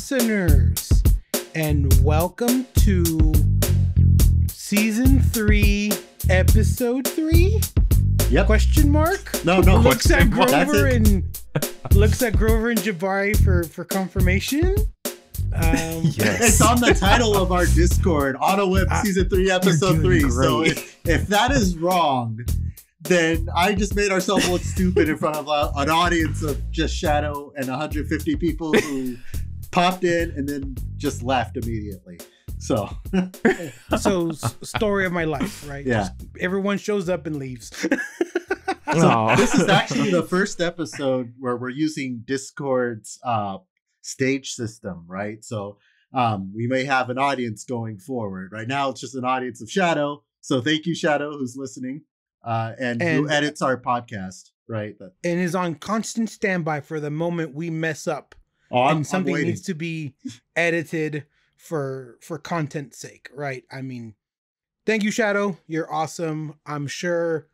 listeners, and welcome to Season 3, Episode 3? Yep. Question mark? No. Looks at Grover and Jabari for confirmation. Yes. It's on the title of our Discord, Whim Season 3, Episode 3. Great. So if that is wrong, then I just made ourselves look stupid in front of an audience of just Shadoe and 150 people who popped in and then just left immediately. So story of my life, right? Yeah. Just everyone shows up and leaves. So this is actually the first episode where we're using Discord's stage system, right? So we may have an audience going forward. Right now, it's just an audience of Shadoe. So thank you, Shadoe, who's listening. And who edits our podcast, right? And is on constant standby for the moment we mess up and something needs to be edited for content's sake, right? I mean, thank you, Shadoe. You're awesome. I'm sure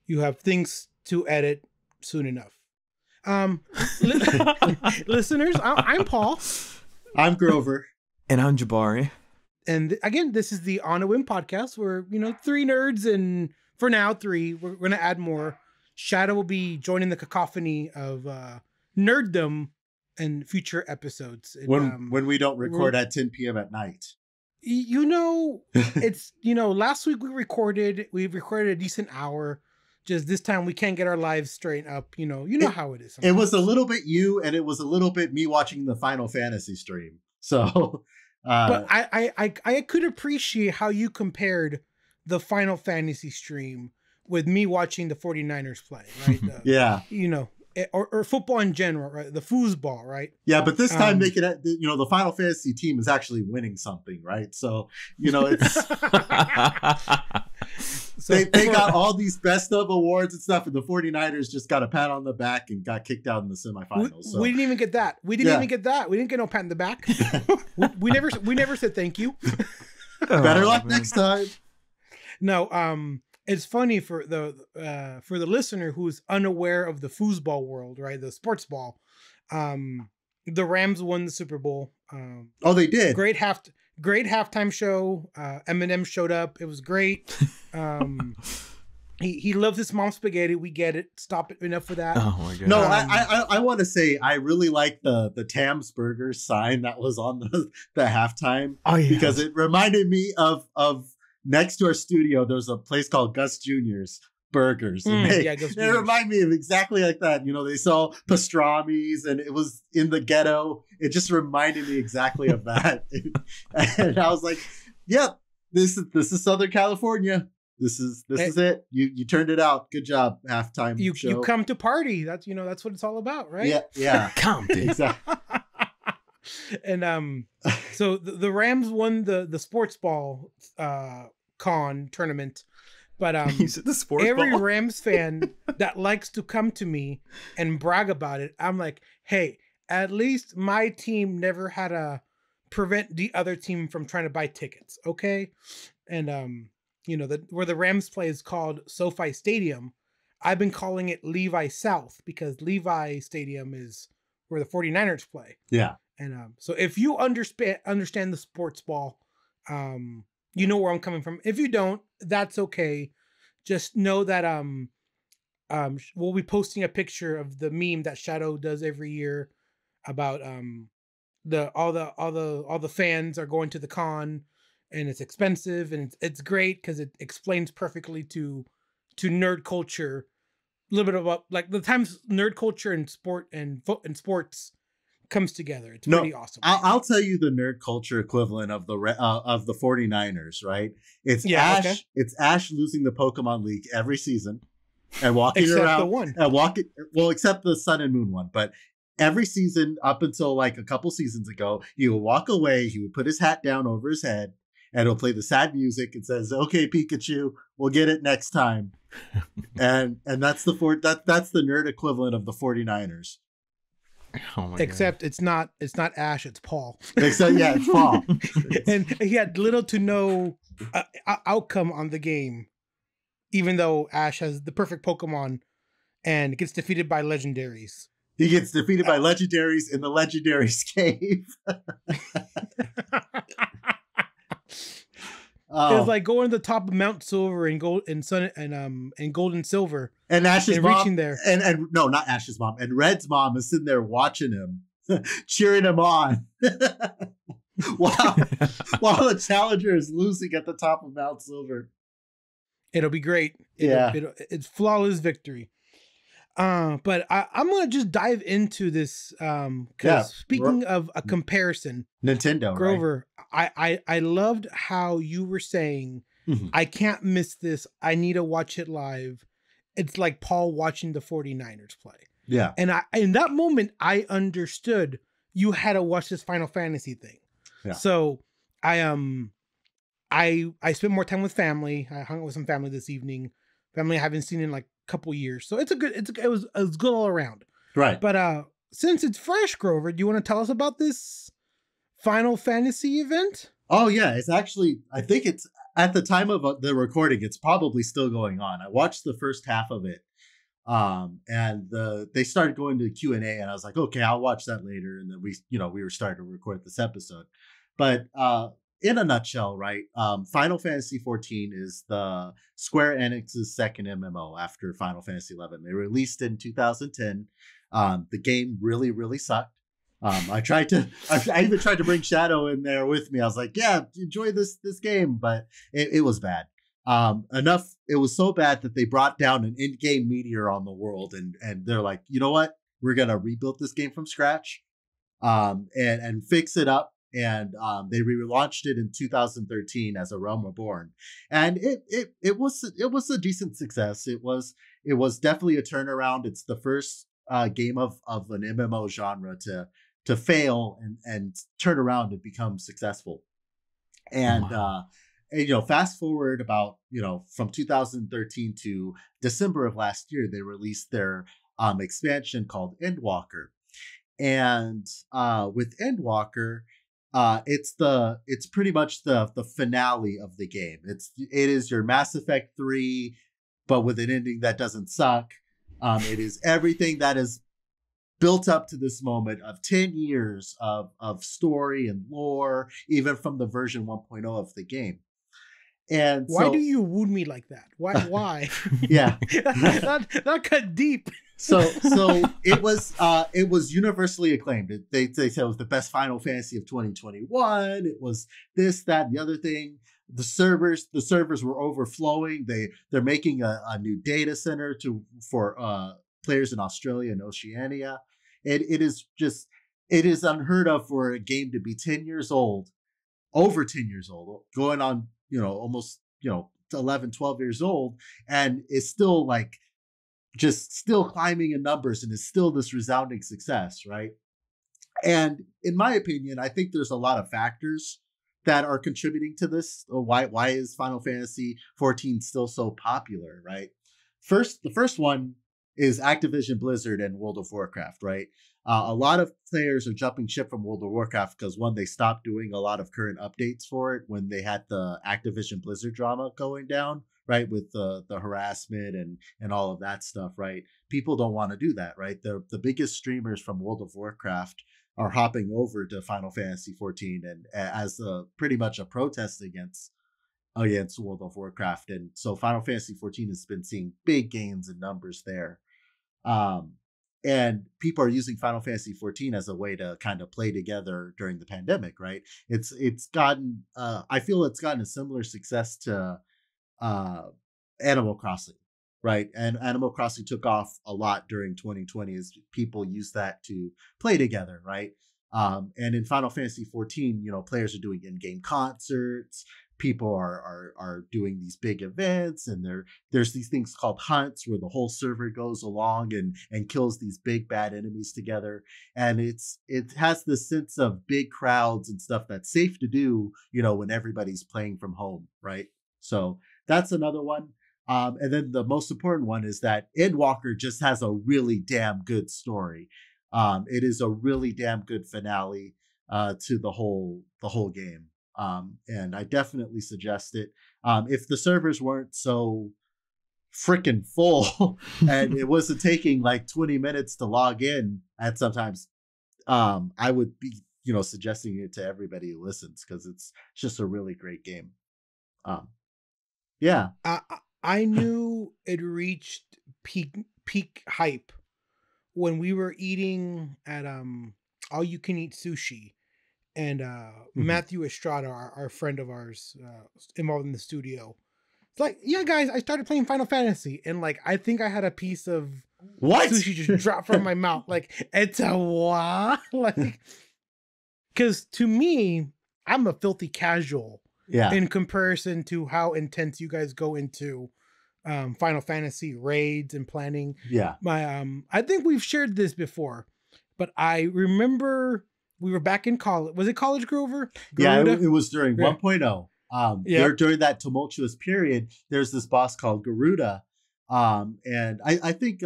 you have things to edit soon enough. Listeners, I'm Paul. I'm Grover. And I'm Jabari. And again, this is the On a Whim podcast where, three nerds, and for now, three. We're going to add more. Shadoe will be joining the cacophony of nerddom in future episodes. And, when we don't record at 10 p.m. at night. It's, last week we recorded a decent hour. Just this time we can't get our lives straightened up. You know how it is. Sometimes. It was a little bit you, and it was a little bit me watching the Final Fantasy stream. So, but I could appreciate how you compared the Final Fantasy stream with me watching the 49ers play, right? Yeah. Or football in general, right? The foosball, right? Yeah, but this time make it, the Final Fantasy team is actually winning something, right? So, it's... they got all these best of awards and stuff, and the 49ers just got a pat on the back and got kicked out in the semifinals. We didn't even get that. We didn't get no pat on the back. we never said thank you. Better luck next time. No, it's funny for the listener who's unaware of the foosball world, right? The sports ball. The Rams won the Super Bowl. They did. Great halftime show. Eminem showed up. It was great. He loves his mom's spaghetti. We get it. Stop it. Enough for that. Oh my god. No, I want to say I really like the Tam's Burgers sign that was on the halftime. Oh yeah. Because it reminded me of next to our studio, there's a place called Gus Jr.'s Burgers. And Gus they remind me of exactly like that. They sell pastrami's, and it was in the ghetto. It just reminded me exactly of that. And I was like, yeah, this is Southern California. This is it. You turned it out. Good job. Halftime show. You come to party. That's what it's all about, right? Yeah. Come to exactly. And so the Rams won the sports ball con tournament, but every Rams fan that likes to come to me and brag about it, I'm like, hey, at least my team never had to prevent the other team from trying to buy tickets, okay? And where the Rams play is called SoFi Stadium. I've been calling it Levi South because Levi Stadium is where the 49ers play. Yeah. And so if you understand the sports ball, you know where I'm coming from. If you don't, that's okay. Just know that we'll be posting a picture of the meme that Shadoe does every year about all the fans are going to the con, and it's expensive, and it's great because it explains perfectly to nerd culture a little bit about like the times nerd culture and sports comes together. It's pretty awesome. I'll tell you the nerd culture equivalent of the 49ers, right? It's Ash. Okay. It's Ash losing the Pokemon League every season and walking except around the one. And walking. Well, except the Sun and Moon one, but every season up until like a couple seasons ago, he would walk away. He would put his hat down over his head, and he'll play the sad music and says, "Okay, Pikachu, we'll get it next time." and that's the nerd equivalent of the 49ers. Oh Except God. It's not Ash, it's Paul. Except it's Paul. And he had little to no outcome on the game, even though Ash has the perfect Pokemon and gets defeated by legendaries. He gets defeated by legendaries in the legendaries cave. It's like going to the top of Mount Silver and gold and gold and silver, and Ash's and mom, reaching there. And no, not Ash's mom. And Red's mom is sitting there watching him, cheering him on, while the challenger is losing at the top of Mount Silver. It'll be great. It's flawless victory. But I'm gonna just dive into this. Speaking of a comparison, Nintendo, Grover, right? I loved how you were saying, I can't miss this. I need to watch it live. It's like Paul watching the 49ers play. Yeah. And in that moment, I understood you had to watch this Final Fantasy thing. Yeah. So I spent more time with family. I hung out with some family this evening. Family I haven't seen in like a couple years. So it was good all around. Right. But since it's fresh, Grover, do you want to tell us about this Final Fantasy event? Oh yeah, it's actually, I think it's at the time of the recording, it's probably still going on. I watched the first half of it. And they started going to Q&A, and I was like, okay, I'll watch that later. And then we were starting to record this episode. But in a nutshell, right? Final Fantasy XIV is the Square Enix's second MMO after Final Fantasy XI. They released in 2010. The game really, really sucked. I even tried to bring Shadoe in there with me. I was like, yeah, enjoy this game, but it was bad. It was so bad that they brought down an in-game meteor on the world, and they're like, you know what? We're gonna rebuild this game from scratch, and fix it up. And they relaunched it in 2013 as A Realm Reborn, and it was a decent success. It was definitely a turnaround. It's the first game of an MMO genre to fail and turn around and become successful. And fast forward about from 2013 to December of last year, they released their expansion called Endwalker, and with Endwalker, it's pretty much the finale of the game. It is your Mass Effect 3, but with an ending that doesn't suck. It is everything that is built up to this moment of 10 years of story and lore, even from the version 1.0 of the game. And why do you wound me like that? Why? Yeah, that cut deep. So it was universally acclaimed. They said it was the best Final Fantasy of 2021. It was this, that, and the other thing. The servers were overflowing. They're making a new data center for players in Australia and Oceania. It is unheard of for a game to be 10 years old, over 10 years old, going on almost 11, 12 years old, and is still still climbing in numbers, and is still this resounding success, right? And in my opinion, I think there's a lot of factors that are contributing to this. Why is Final Fantasy XIV still so popular, right? The first one is Activision Blizzard and World of Warcraft, right? A lot of players are jumping ship from World of Warcraft because, one, they stopped doing a lot of current updates for it when they had the Activision Blizzard drama going down, right? With the harassment and all of that stuff, right? People don't want to do that, right? The biggest streamers from World of Warcraft are hopping over to Final Fantasy XIV, and as pretty much a protest against World of Warcraft. And so Final Fantasy XIV has been seeing big gains in numbers there. And people are using Final Fantasy XIV as a way to kind of play together during the pandemic, right? It's gotten, I feel it's gotten a similar success to Animal Crossing, right? And Animal Crossing took off a lot during 2020 as people use that to play together, right? And in Final Fantasy XIV, players are doing in-game concerts. People are doing these big events, and there's these things called hunts where the whole server goes along and kills these big bad enemies together. And it has this sense of big crowds and stuff that's safe to do, when everybody's playing from home, right? So that's another one. And then the most important one is that Endwalker just has a really damn good story. It is a really damn good finale to the whole game. And I definitely suggest it. If the servers weren't so freaking full and it wasn't taking like 20 minutes to log in at sometimes, I would be, suggesting it to everybody who listens because it's just a really great game. Yeah. I knew it reached peak hype when we were eating at All You Can Eat Sushi, and Matthew Estrada, our friend of ours, involved in the studio. It's like, yeah, guys, I started playing Final Fantasy, and like I think I had a piece of sushi just drop from my mouth. Like, it's a what? Like, because to me, I'm a filthy casual. Yeah. In comparison to how intense you guys go into Final Fantasy raids and planning. Yeah. I think we've shared this before, but I remember we were back in college. Was it College Grover? Garuda? Yeah, it was during 1.0. During that tumultuous period, there's this boss called Garuda. And I think,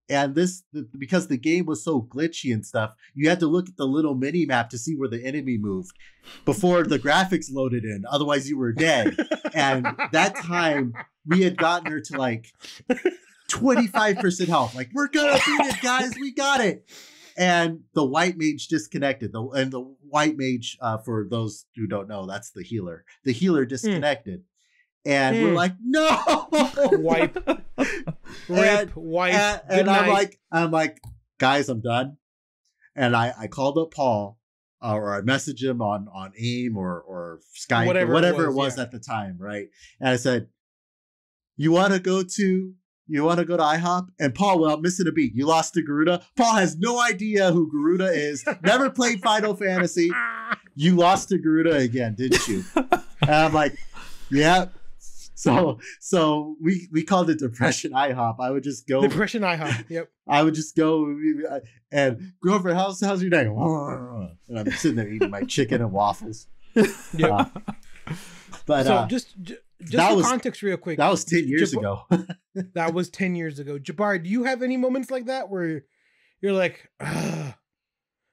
and this, because the game was so glitchy and stuff, you had to look at the little mini map to see where the enemy moved before the graphics loaded in. Otherwise, you were dead. And that time, we had gotten her to like 25% health. Like, we're gonna beat it, guys. We got it. And the white mage disconnected. And the white mage, for those who don't know, that's the healer. The healer disconnected. And we're like, no, wipe, rip, wipe. And I'm like, guys, I'm done. And I called up Paul, or I messaged him on AIM or Skype, whatever it was at the time, right? And I said, you want to go to IHOP? And Paul, without missing a beat, you lost to Garuda. Paul has no idea who Garuda is. Never played Final Fantasy. You lost to Garuda again, didn't you? And I'm like, yeah. So we called it Depression IHOP. I would just go Depression IHOP. Yep. I would just go and Grover, how's your day? And I'm sitting there eating my chicken and waffles. Yep. But so just for context, real quick. That was 10 years ago. That was 10 years ago. Jabari, do you have any moments like that where you're like,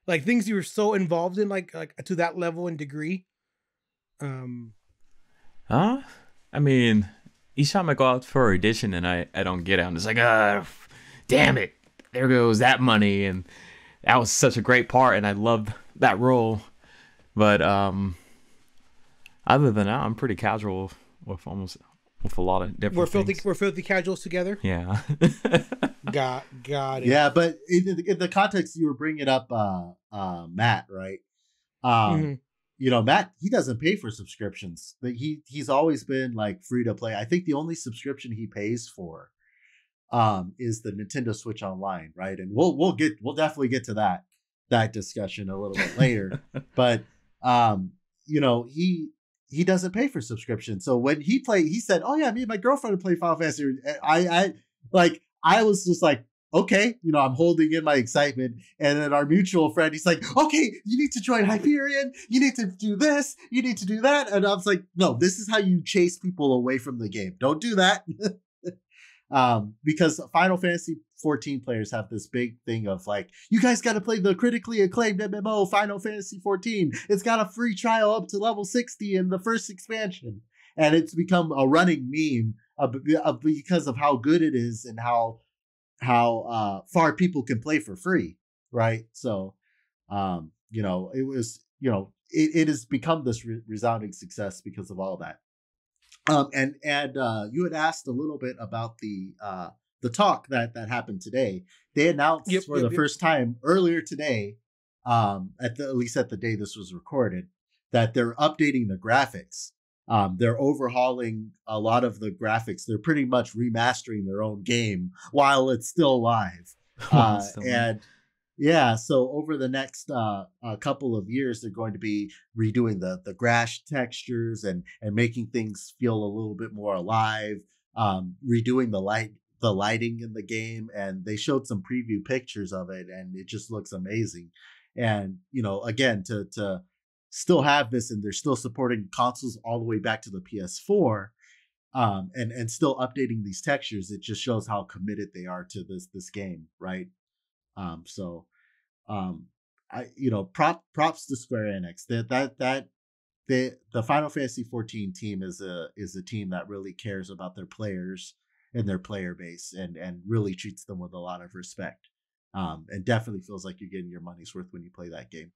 like things you were so involved in, like to that level and degree? I mean, each time I go out for audition and I don't get it, I'm just like, damn it, there goes that money, and that was such a great part, and I loved that role. But other than that, I'm pretty casual with a lot of different things. We're filthy casuals together. Yeah. Got it. Yeah, but in the context you were bringing up, Matt, right? Matt, he doesn't pay for subscriptions. He's always been like free to play. I think the only subscription he pays for is the Nintendo Switch Online, right? And we'll definitely get to that discussion a little bit later. But he doesn't pay for subscription. So when he played, he said, "Oh yeah, me and my girlfriend would play Final Fantasy." I was just like, okay, I'm holding in my excitement. And then our mutual friend, he's like, okay, you need to join Hyperion. You need to do this. You need to do that. And I was like, no, this is how you chase people away from the game. Don't do that. Because Final Fantasy 14 players have this big thing of like, you guys got to play the critically acclaimed MMO Final Fantasy 14. It's got a free trial up to level 60 in the first expansion. And it's become a running meme because of how good it is and how far people can play for free, right? So, it was, it has become this resounding success because of all that. And you had asked a little bit about the talk that happened today. They announced for the first time earlier today, at least at the day this was recorded, that they're updating the graphics. They're overhauling a lot of the graphics. They're pretty much remastering their own game while it's still live. So over the next couple of years, they're going to be redoing the grass textures and making things feel a little bit more alive, redoing the lighting in the game. And they showed some preview pictures of it, and it just looks amazing. And, again, to still have this, and they're still supporting consoles all the way back to the PS4, and still updating these textures. It just shows how committed they are to this game, right? Props to Square Enix. the Final Fantasy 14 team is a team that really cares about their players and their player base, and really treats them with a lot of respect. And definitely feels like you're getting your money's worth when you play that game.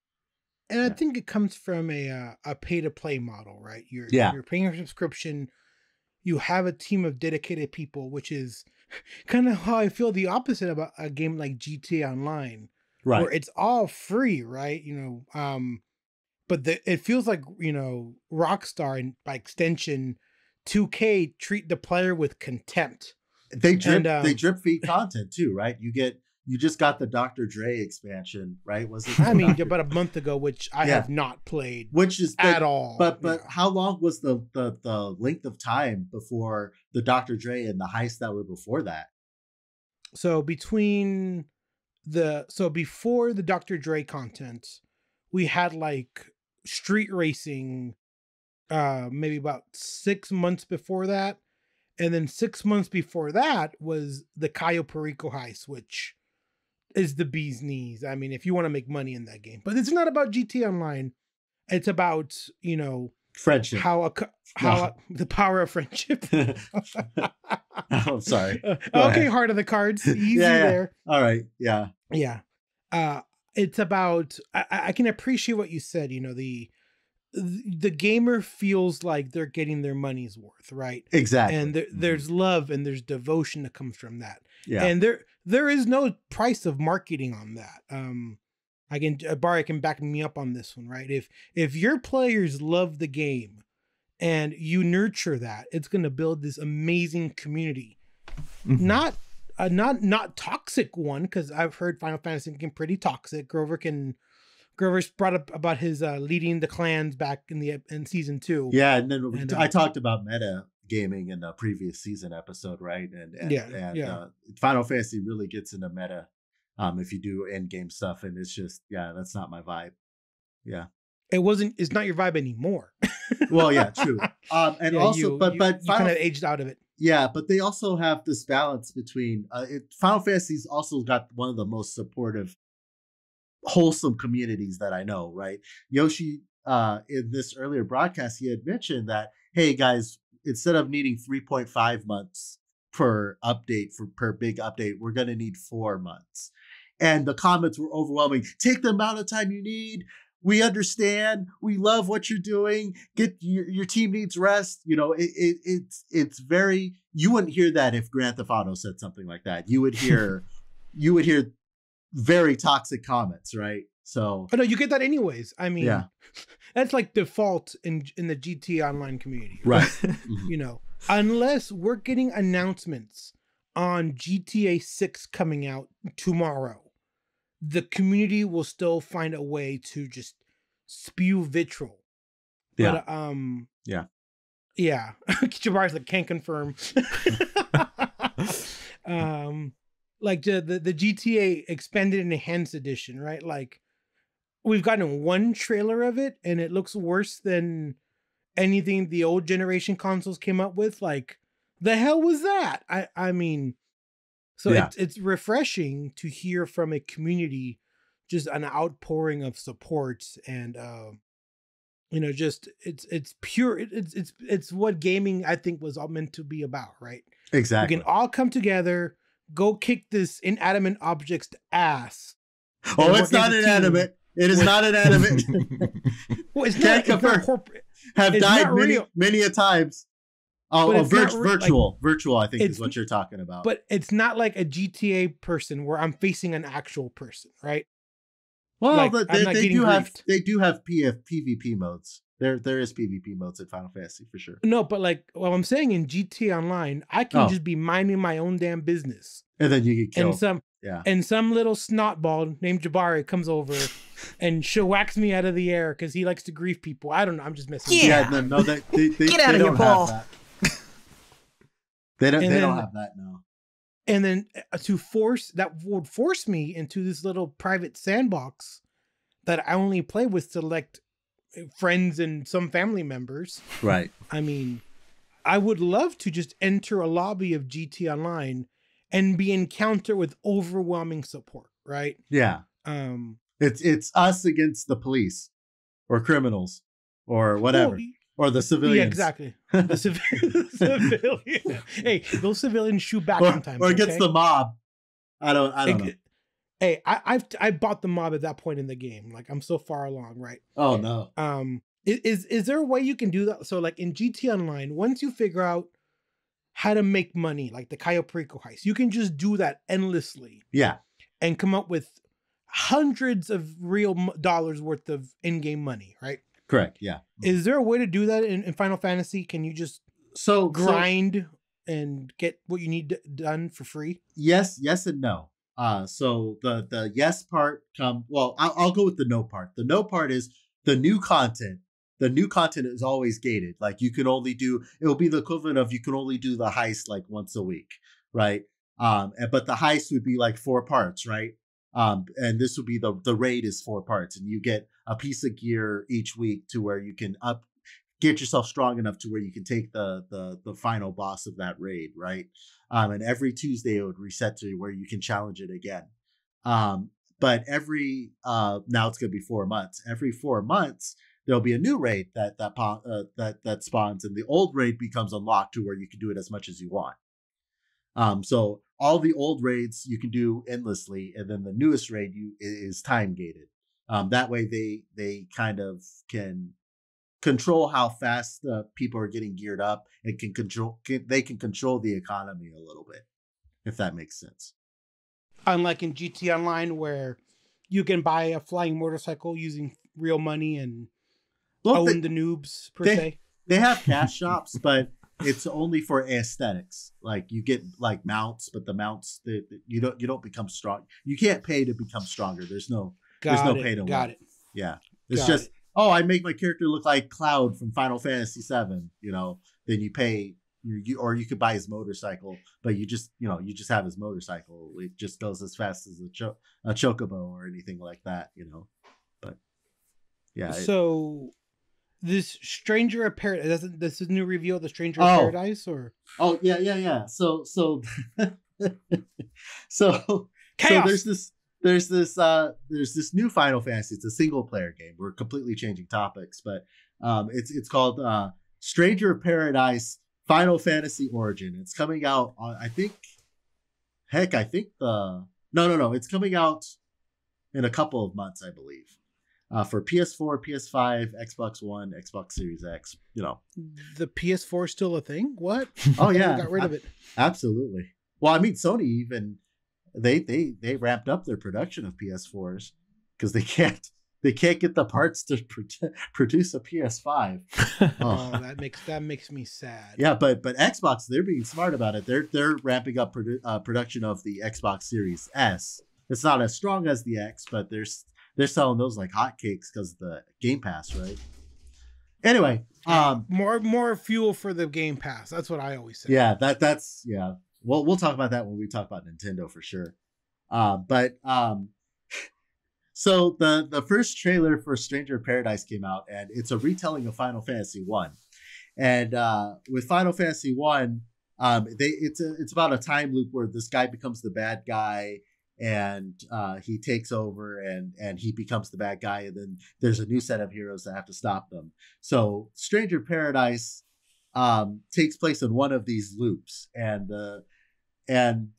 And I think it comes from a pay to play model, right? You're paying a subscription. You have a team of dedicated people, which is kind of how I feel the opposite about a game like GTA Online, right? Where it's all free, right? But it feels like, Rockstar, and by extension 2K, treat the player with contempt. They drip feed content too, right? You just got the Dr. Dre expansion, right? Was it? I mean, about a month ago, which I have not played, which is at all. But how long was the length of time before the Dr. Dre and the heists that were before that? So before the Dr. Dre content, we had like street racing, maybe about 6 months before that, and then 6 months before that was the Cayo Perico heist, which is the bee's knees. I mean, if you want to make money in that game, but it's not about GT Online. It's about, friendship, how the power of friendship. I'm sorry. Okay, heart of the cards, easy there. All right, yeah. It's about. I can appreciate what you said. The gamer feels like they're getting their money's worth, right? Exactly. And there's love and there's devotion that comes from that. Yeah. And there is no price of marketing on that. Jabari can back me up on this one, right? If your players love the game and you nurture that, it's going to build this amazing community. Mm-hmm. Not toxic one, because I've heard Final Fantasy can pretty toxic. Grover's brought up about his leading the clans back in season 2. Yeah, and then I talked about meta gaming in the previous season episode, right? And Final Fantasy really gets into meta if you do end game stuff, and it's just that's not my vibe. Yeah, it's not your vibe anymore. Well, yeah, true. And also, but you kind of aged out of it. Yeah, but they also have this balance between Final Fantasy's also got one of the most supportive, wholesome communities that I know, right? Yoshi, in this earlier broadcast, he had mentioned that, hey guys, instead of needing 3.5 months per update per big update, we're going to need 4 months. And the comments were overwhelming. Take the amount of time you need. We understand. We love what you're doing. Get your team needs rest. It's very. You wouldn't hear that if Grand Theft Auto said something like that. You would hear very toxic comments, right? So, no, you get that anyways. I mean, that's like default in the GT Online community, right? Mm-hmm. Unless we're getting announcements on GTA 6 coming out tomorrow, the community will still find a way to just spew vitriol. Yeah. But, yeah. Jabari's like, can't confirm. Like the GTA expanded and enhanced edition, right? Like, we've gotten one trailer of it and it looks worse than anything the old generation consoles came up with. Like, the hell was that? I mean, so it's refreshing to hear from a community, just an outpouring of support, and just it's pure. It's what gaming, I think, was all meant to be about, right? Exactly. We can all come together, go kick this inanimate object's ass. Oh, it's not inanimate. It is not inanimate. Well, it's not. Have died many a times. Virtual. Like, virtual, I think, is what you're talking about. But it's not like a GTA person where I'm facing an actual person, right? Well, like, they do have PvP modes. There is PvP modes in Final Fantasy for sure. No, but like, well, I'm saying in GTA Online, I can just be minding my own damn business, and then you get killed. And some little snotball named Jabari comes over and whacks me out of the air because he likes to grief people. I don't know. I'm just messing. Yeah, no, they get out of your ball. They don't have that now. And then that would force me into this little private sandbox that I only play with select friends and some family members. Right. I mean, I would love to just enter a lobby of GT Online and be encountered with overwhelming support, right? Yeah. It's us against the police or criminals. or whatever. Or the civilians. Yeah, exactly. The civilian. Hey, those civilians shoot back sometimes. Or gets the mob. I don't know. Hey, I bought the mob at that point in the game. Like, I'm so far along, right? Oh no. Is there a way you can do that? So like in GT Online, once you figure out how to make money, like the Cayo Perico heist, you can just do that endlessly. Yeah. And come up with hundreds of real dollars worth of in-game money, right? Correct. Yeah. Is there a way to do that in Final Fantasy? Can you just grind and get what you need done for free? Yes and no. So the yes part I'll go with the no part. The no part is the new content. The new content is always gated. Like you can only it'll be the equivalent of you can only do the heist like once a week, right? But the heist would be like 4 parts, right? And this would be the raid is 4 parts, and you get a piece of gear each week to where you can get yourself strong enough to where you can take the final boss of that raid, right? And every Tuesday it would reset to where you can challenge it again. But every now it's gonna be 4 months. Every 4 months there'll be a new raid that spawns, and the old raid becomes unlocked to where you can do it as much as you want. So all the old raids you can do endlessly, and then the newest raid is time gated. That way they kind of can control how fast people are getting geared up, and can control the economy a little bit, if that makes sense. Unlike in GT Online, where you can buy a flying motorcycle using real money and own the noobs se. They have cash shops, but it's only for aesthetics. Like you get like mounts, but the mounts you don't become strong. You can't pay to become stronger. There's no pay to win. Got it. Yeah, it's just I make my character look like Cloud from Final Fantasy VII. Then you pay. Or you could buy his motorcycle, but you just have his motorcycle. It just goes as fast as a chocobo or anything like that. But yeah. So. This Stranger of Paradise, this is new review of the Stranger of Paradise, or? Oh yeah. So Chaos! there's this new Final Fantasy. It's a single player game. We're completely changing topics, but it's called Stranger of Paradise Final Fantasy Origin. It's coming out on it's coming out in a couple of months, I believe. For PS4, PS5, Xbox One, Xbox Series X, The PS4 is still a thing? What? Oh yeah. Got rid of it. Absolutely. Well, I mean, Sony even they ramped up their production of PS4s because they can't get the parts to produce a PS5. Oh, that makes me sad. Yeah, but Xbox, they're being smart about it. They're ramping up production of the Xbox Series S. It's not as strong as the X, but they're selling those like hotcakes because of the Game Pass, right? Anyway, more fuel for the Game Pass. That's what I always say. Yeah, that's yeah. Well, we'll talk about that when we talk about Nintendo for sure. So the first trailer for Stranger of Paradise came out, and it's a retelling of Final Fantasy 1. And with Final Fantasy 1, it's about a time loop where this guy becomes the bad guy, and he takes over and he becomes the bad guy, and then there's a new set of heroes that have to stop them. So Stranger of Paradise takes place in one of these loops, and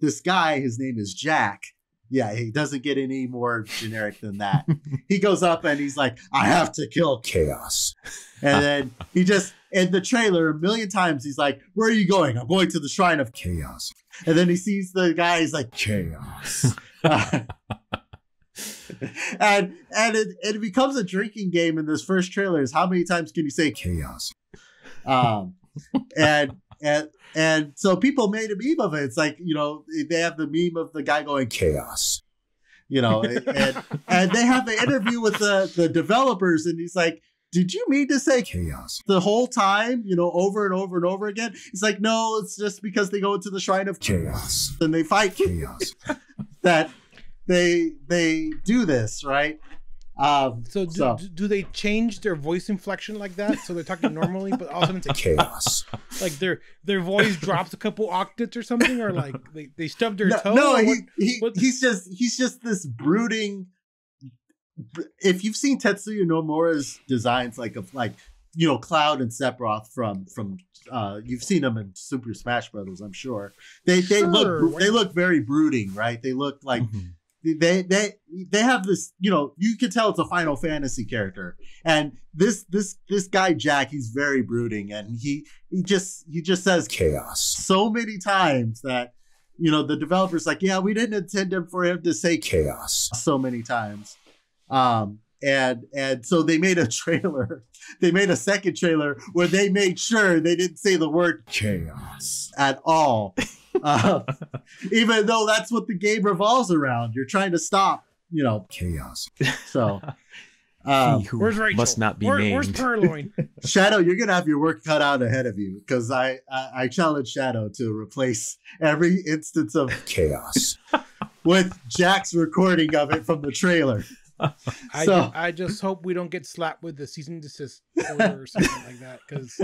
this guy, his name is Jack. Yeah, he doesn't get any more generic than that. He goes up and he's like, I have to kill Chaos. And then he just, in the trailer, a million times, he's like, where are you going? I'm going to the Shrine of Chaos. And then he sees the guy, he's like, Chaos. And it becomes a drinking game in this first trailer. Is how many times can you say Chaos? And so people made a meme of it. It's like, they have the meme of the guy going Chaos, and they have the interview with the developers, and he's like, did you mean to say Chaos the whole time, over and over and over again? It's like, no, it's just because they go into the Shrine of Chaos and they fight Chaos that they do this, right? So do they change their voice inflection like that? So they're talking normally, but all of a sudden it's like Chaos. Like their voice drops a couple octaves or something, or like they stub their toe. No, he's just this brooding. If you've seen Tetsuya Nomura's designs, like Cloud and Sephiroth from you've seen them in Super Smash Brothers, I'm sure. They look very brooding, right? They look like they have this, you can tell it's a Final Fantasy character. And this guy Jack, he's very brooding, and he just says chaos so many times that the developer's like, yeah, we didn't intend for him to say chaos so many times. And so they made a trailer. They made a second trailer where they made sure they didn't say the word chaos at all. Even though that's what the game revolves around. You're trying to stop, chaos. So where's Rachel? Must not be named. Where's Purloin? Shadoe, you're gonna have your work cut out ahead of you, because I challenge Shadoe to replace every instance of chaos with Jack's recording of it from the trailer. I just hope we don't get slapped with the cease and desist order or something like that, because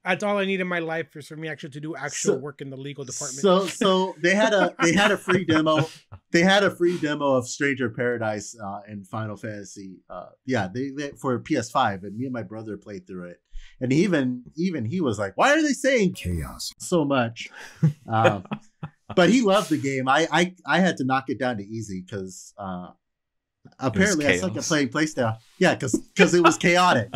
that's all I need in my life is for me actually to do actual work in the legal department. So they had a free demo. They had a free demo of Stranger Paradise in Final Fantasy. They for PS5, and me and my brother played through it. And even he was like, "Why are they saying chaos so much?" But he loved the game. I had to knock it down to easy because apparently I suck at playing PlayStation. Yeah, because it was chaotic.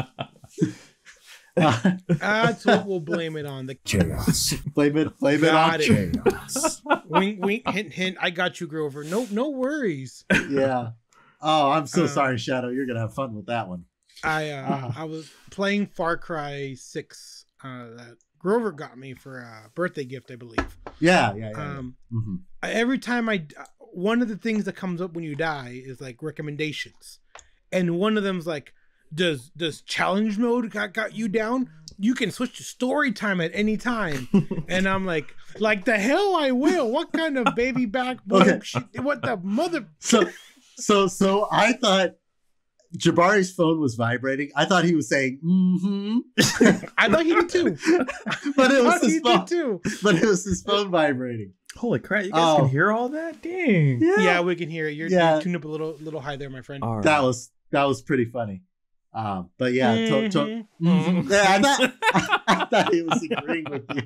That's what we'll blame it on. The chaos. Blame it on chaos. Wink, wink, hint, hint. I got you, Grover. No worries. Yeah. Oh, I'm so sorry, Shadoe. You're gonna have fun with that one. I was playing Far Cry 6 that Grover got me for a birthday gift, I believe. Yeah. Every time one of the things that comes up when you die is like recommendations, and one of them's like, does challenge mode got you down? You can switch to story time at any time. And I'm like the hell I will. What kind of baby back shit? What the mother? So I thought Jabari's phone was vibrating. I thought he was saying I thought he did too. But it was his phone too. But it was his phone vibrating. Holy crap, you guys can hear all that? Dang. Yeah, we can hear it. You're tuned up a little high there, my friend. Right. That was pretty funny. But yeah, I thought he was agreeing with you.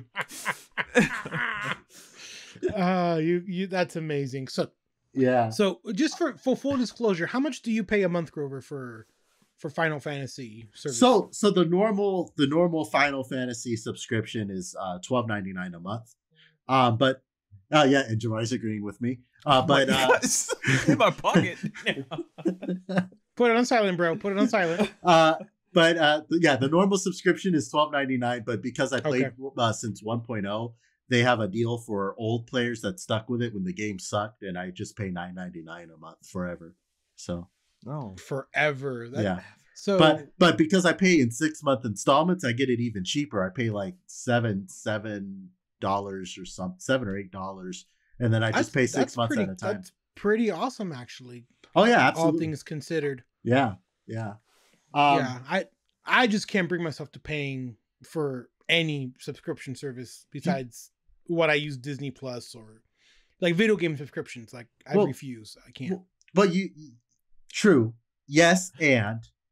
You that's amazing. So yeah. So just for full disclosure, how much do you pay a month, Grover, for Final Fantasy service? So the normal Final Fantasy subscription is $12.99 a month. But yeah, and Jabari's agreeing with me. But in my pocket. Put it on silent, bro. Put it on silent. The normal subscription is $12.99. But because I played since 1.0, they have a deal for old players that stuck with it when the game sucked, and I just pay $9.99 a month forever. So forever. Yeah. So but because I pay in 6-month installments, I get it even cheaper. I pay like $7 or something, $7 or $8, and then I just pay 6 months at a time. That's pretty awesome, actually. Oh yeah, absolutely. All things considered. Yeah. I just can't bring myself to paying for any subscription service besides what I use, Disney Plus or like video game subscriptions. Like I refuse. I can't. But true. Yes,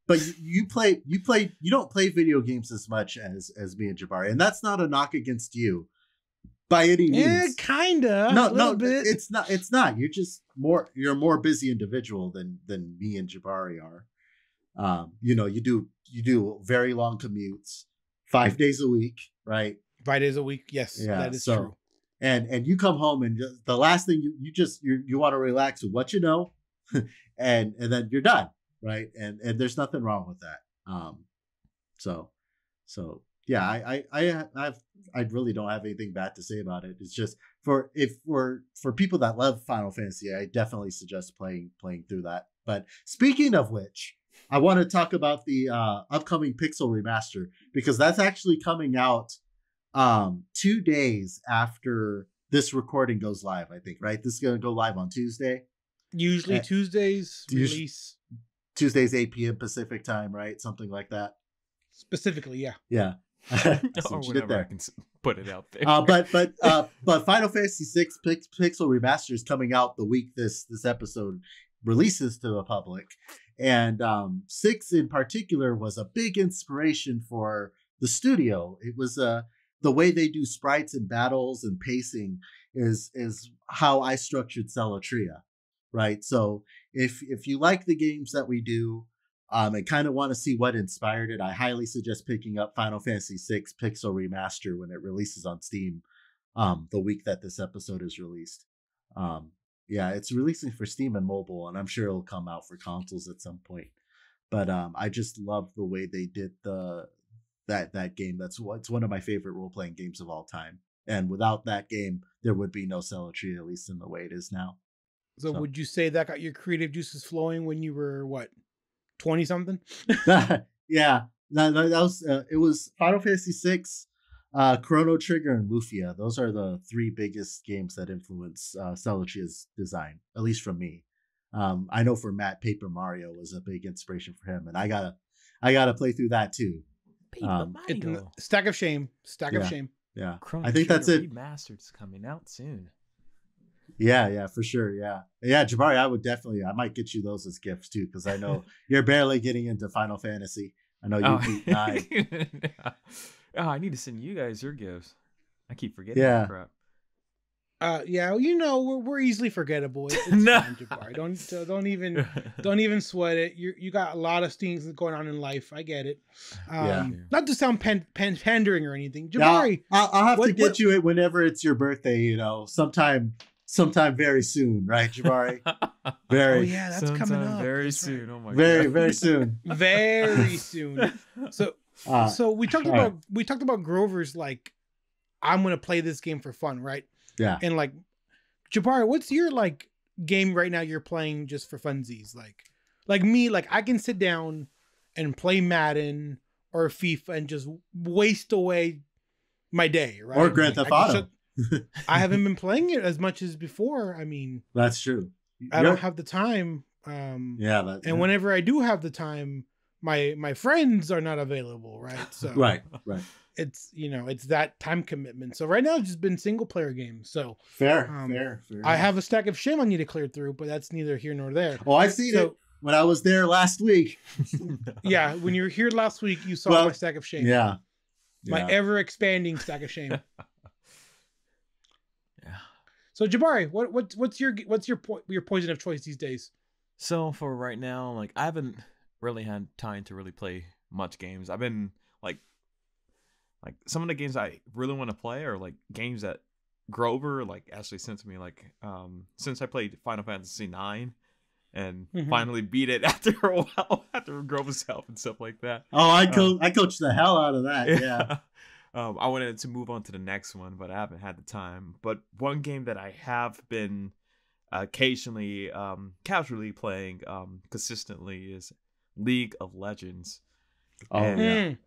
but you don't play video games as much as me and Jabari, and that's not a knock against you by any means. Yeah, kinda. No, bit. It's not. You're a more busy individual than me and Jabari are. You do very long commutes, 5 days a week, right? 5 days a week. Yes, that is true. And you come home and the last thing you want to relax with what you know, and then you're done, right? And there's nothing wrong with that. So yeah, I really don't have anything bad to say about it. It's just for people that love Final Fantasy, I definitely suggest playing through that. But speaking of which, I want to talk about the upcoming Pixel remaster, because that's actually coming out 2 days after this recording goes live, I think, right? This is going to go live on Tuesday. Usually Tuesdays release. Tuesdays 8 p.m. Pacific time, right? Something like that. Specifically, yeah. Yeah. Or whatever, I can put it out there. But Final Fantasy VI Pixel Remaster is coming out the week this episode releases to the public, And 6 in particular was a big inspiration for the studio. It was the way they do sprites and battles and pacing is how I structured Celatria, right? So if you like the games that we do and kind of want to see what inspired it, I highly suggest picking up Final Fantasy VI Pixel Remaster when it releases on Steam the week that this episode is released. Yeah, it's releasing for Steam and mobile, and I'm sure it'll come out for consoles at some point. But I just love the way they did that game. It's one of my favorite role-playing games of all time. And without that game, there would be no Celatria, at least in the way it is now. So would you say that got your creative juices flowing when you were, what, 20 something? Yeah, that was it was Final Fantasy VI, Chrono Trigger, and Lufia. Those are the 3 biggest games that influence Celatria's design, at least from me. I know for Matt, Paper Mario was a big inspiration for him, and I gotta play through that too. Paper Mario. Stack of shame. Stack of shame. Yeah, Chrono I think Trigger that's it. Remastered's coming out soon. Yeah, for sure. Yeah, Jabari, I might get you those as gifts too, because I know you're barely getting into Final Fantasy. I know you beat 9. Oh, I need to send you guys your gifts. I keep forgetting Yeah. that crap. Yeah, we're easily forgettable. It's No. fine, Jabari. Don't even sweat it. You got a lot of things going on in life. I get it. Not to sound pandering or anything, Jabari. I'll have to get you it whenever it's your birthday. Sometime very soon, right, Jabari? Oh yeah, that's coming up. Very that's soon. Right. Oh my god. Very soon. Very soon. So we talked about Grover's like, I'm gonna play this game for fun, right? Yeah. And like, Jabari, what's your like game right now you're playing just for funsies? Like me, like I can sit down and play Madden or FIFA and just waste away my day, right? Or Grand Theft Auto. I haven't been playing it as much as before. I mean, that's true. I don't have the time. Whenever I do have the time, my friends are not available, right? So right. It's it's that time commitment. So right now it's just been single player games. So fair. I have a stack of shame I need to clear through, but that's neither here nor there. Oh, I've seen it when I was there last week. Yeah, when you were here last week, you saw my stack of shame. Yeah. My ever expanding stack of shame. Yeah. So Jabari, what's your poison of choice these days? So for right now, like I haven't really had time to really play much games. I've been like some of the games I really want to play are like games that Grover like actually sent to me, like since I played Final Fantasy IX and finally beat it after a while, after Grover's help and stuff like that. Oh, I coached the hell out of that. Yeah. I wanted to move on to the next one, but I haven't had the time. But one game that I have been occasionally casually playing consistently is League of Legends. And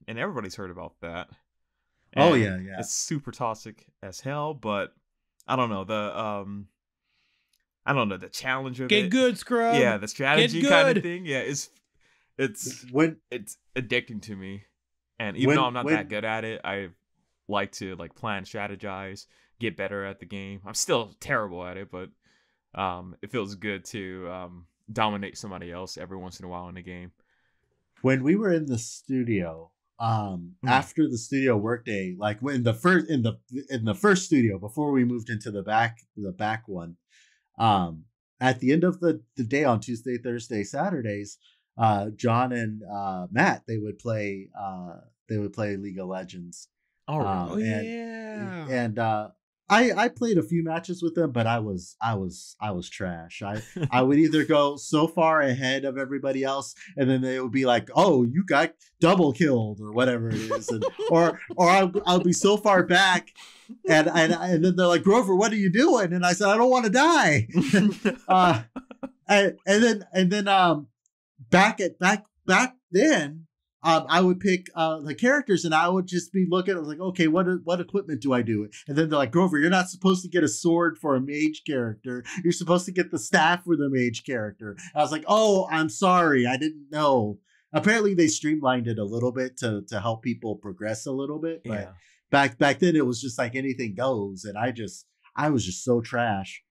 everybody's heard about that. And it's super toxic as hell, but I don't know the challenge of Get good, scrub. Yeah, the strategy kind of thing. Yeah, it's addicting to me. And even though I'm not that good at it, I like to like plan, strategize, get better at the game. I'm still terrible at it, but it feels good to dominate somebody else every once in a while in the game. When we were in the studio, after the studio workday, like in the first studio before we moved into the back one, at the end of the day on Tuesday, Thursday, Saturdays, John and Matt they would play League of Legends. I played a few matches with them, but I was trash. I would either go so far ahead of everybody else, and then they would be like, "Oh, you got double killed" or whatever it is, and, or I'll be so far back, and then they're like, "Grover, what are you doing?" And I said, "I don't want to die." and then back then. I would pick the characters and I would just be looking. I was like, okay, what equipment do I do? And then they're like, Grover, you're not supposed to get a sword for a mage character. You're supposed to get the staff for the mage character. I was like, oh, I'm sorry, I didn't know. Apparently, they streamlined it a little bit to help people progress a little bit. But back then, it was just like anything goes, and I was just so trash.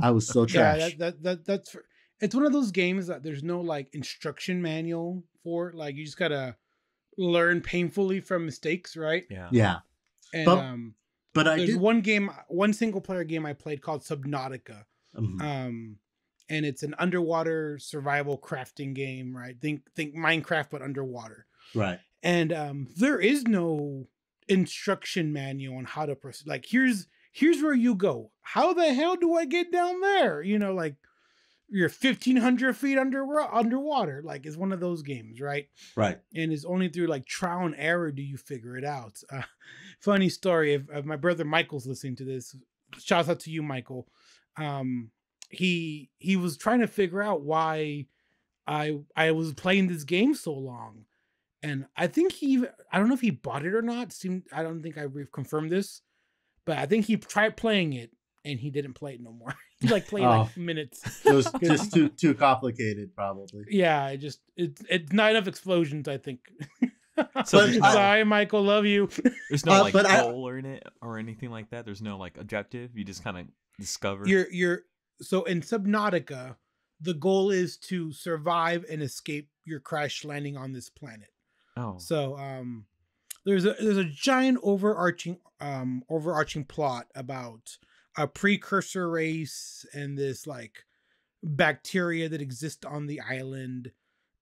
I was so trash. Yeah, that's. it's one of those games that there's no like instruction manual for. Like you just gotta learn painfully from mistakes, right? Yeah. And but I there's did one single player game I played called Subnautica. And it's an underwater survival crafting game, right? Think Minecraft but underwater. Right. And there is no instruction manual on how to proceed. Like here's where you go. How the hell do I get down there? You know, like you're 1,500 feet underwater. Like it's one of those games, right? Right. And it's only through like trial and error do you figure it out. Funny story. If my brother Michael's listening to this, shouts out to you, Michael. He was trying to figure out why I was playing this game so long, and I think I don't know if he bought it or not. I don't think I've confirmed this, but I think he tried playing it and he didn't play it no more. He like played like minutes. It was just too complicated, probably. Yeah, it's not enough explosions, I think. So sorry, Michael, love you. There's no like goal in it or anything like that. There's no like objective. You just kind of discover. So in Subnautica, the goal is to survive and escape your crash landing on this planet. Oh. So there's a giant overarching plot about a precursor race and this like bacteria that exists on the island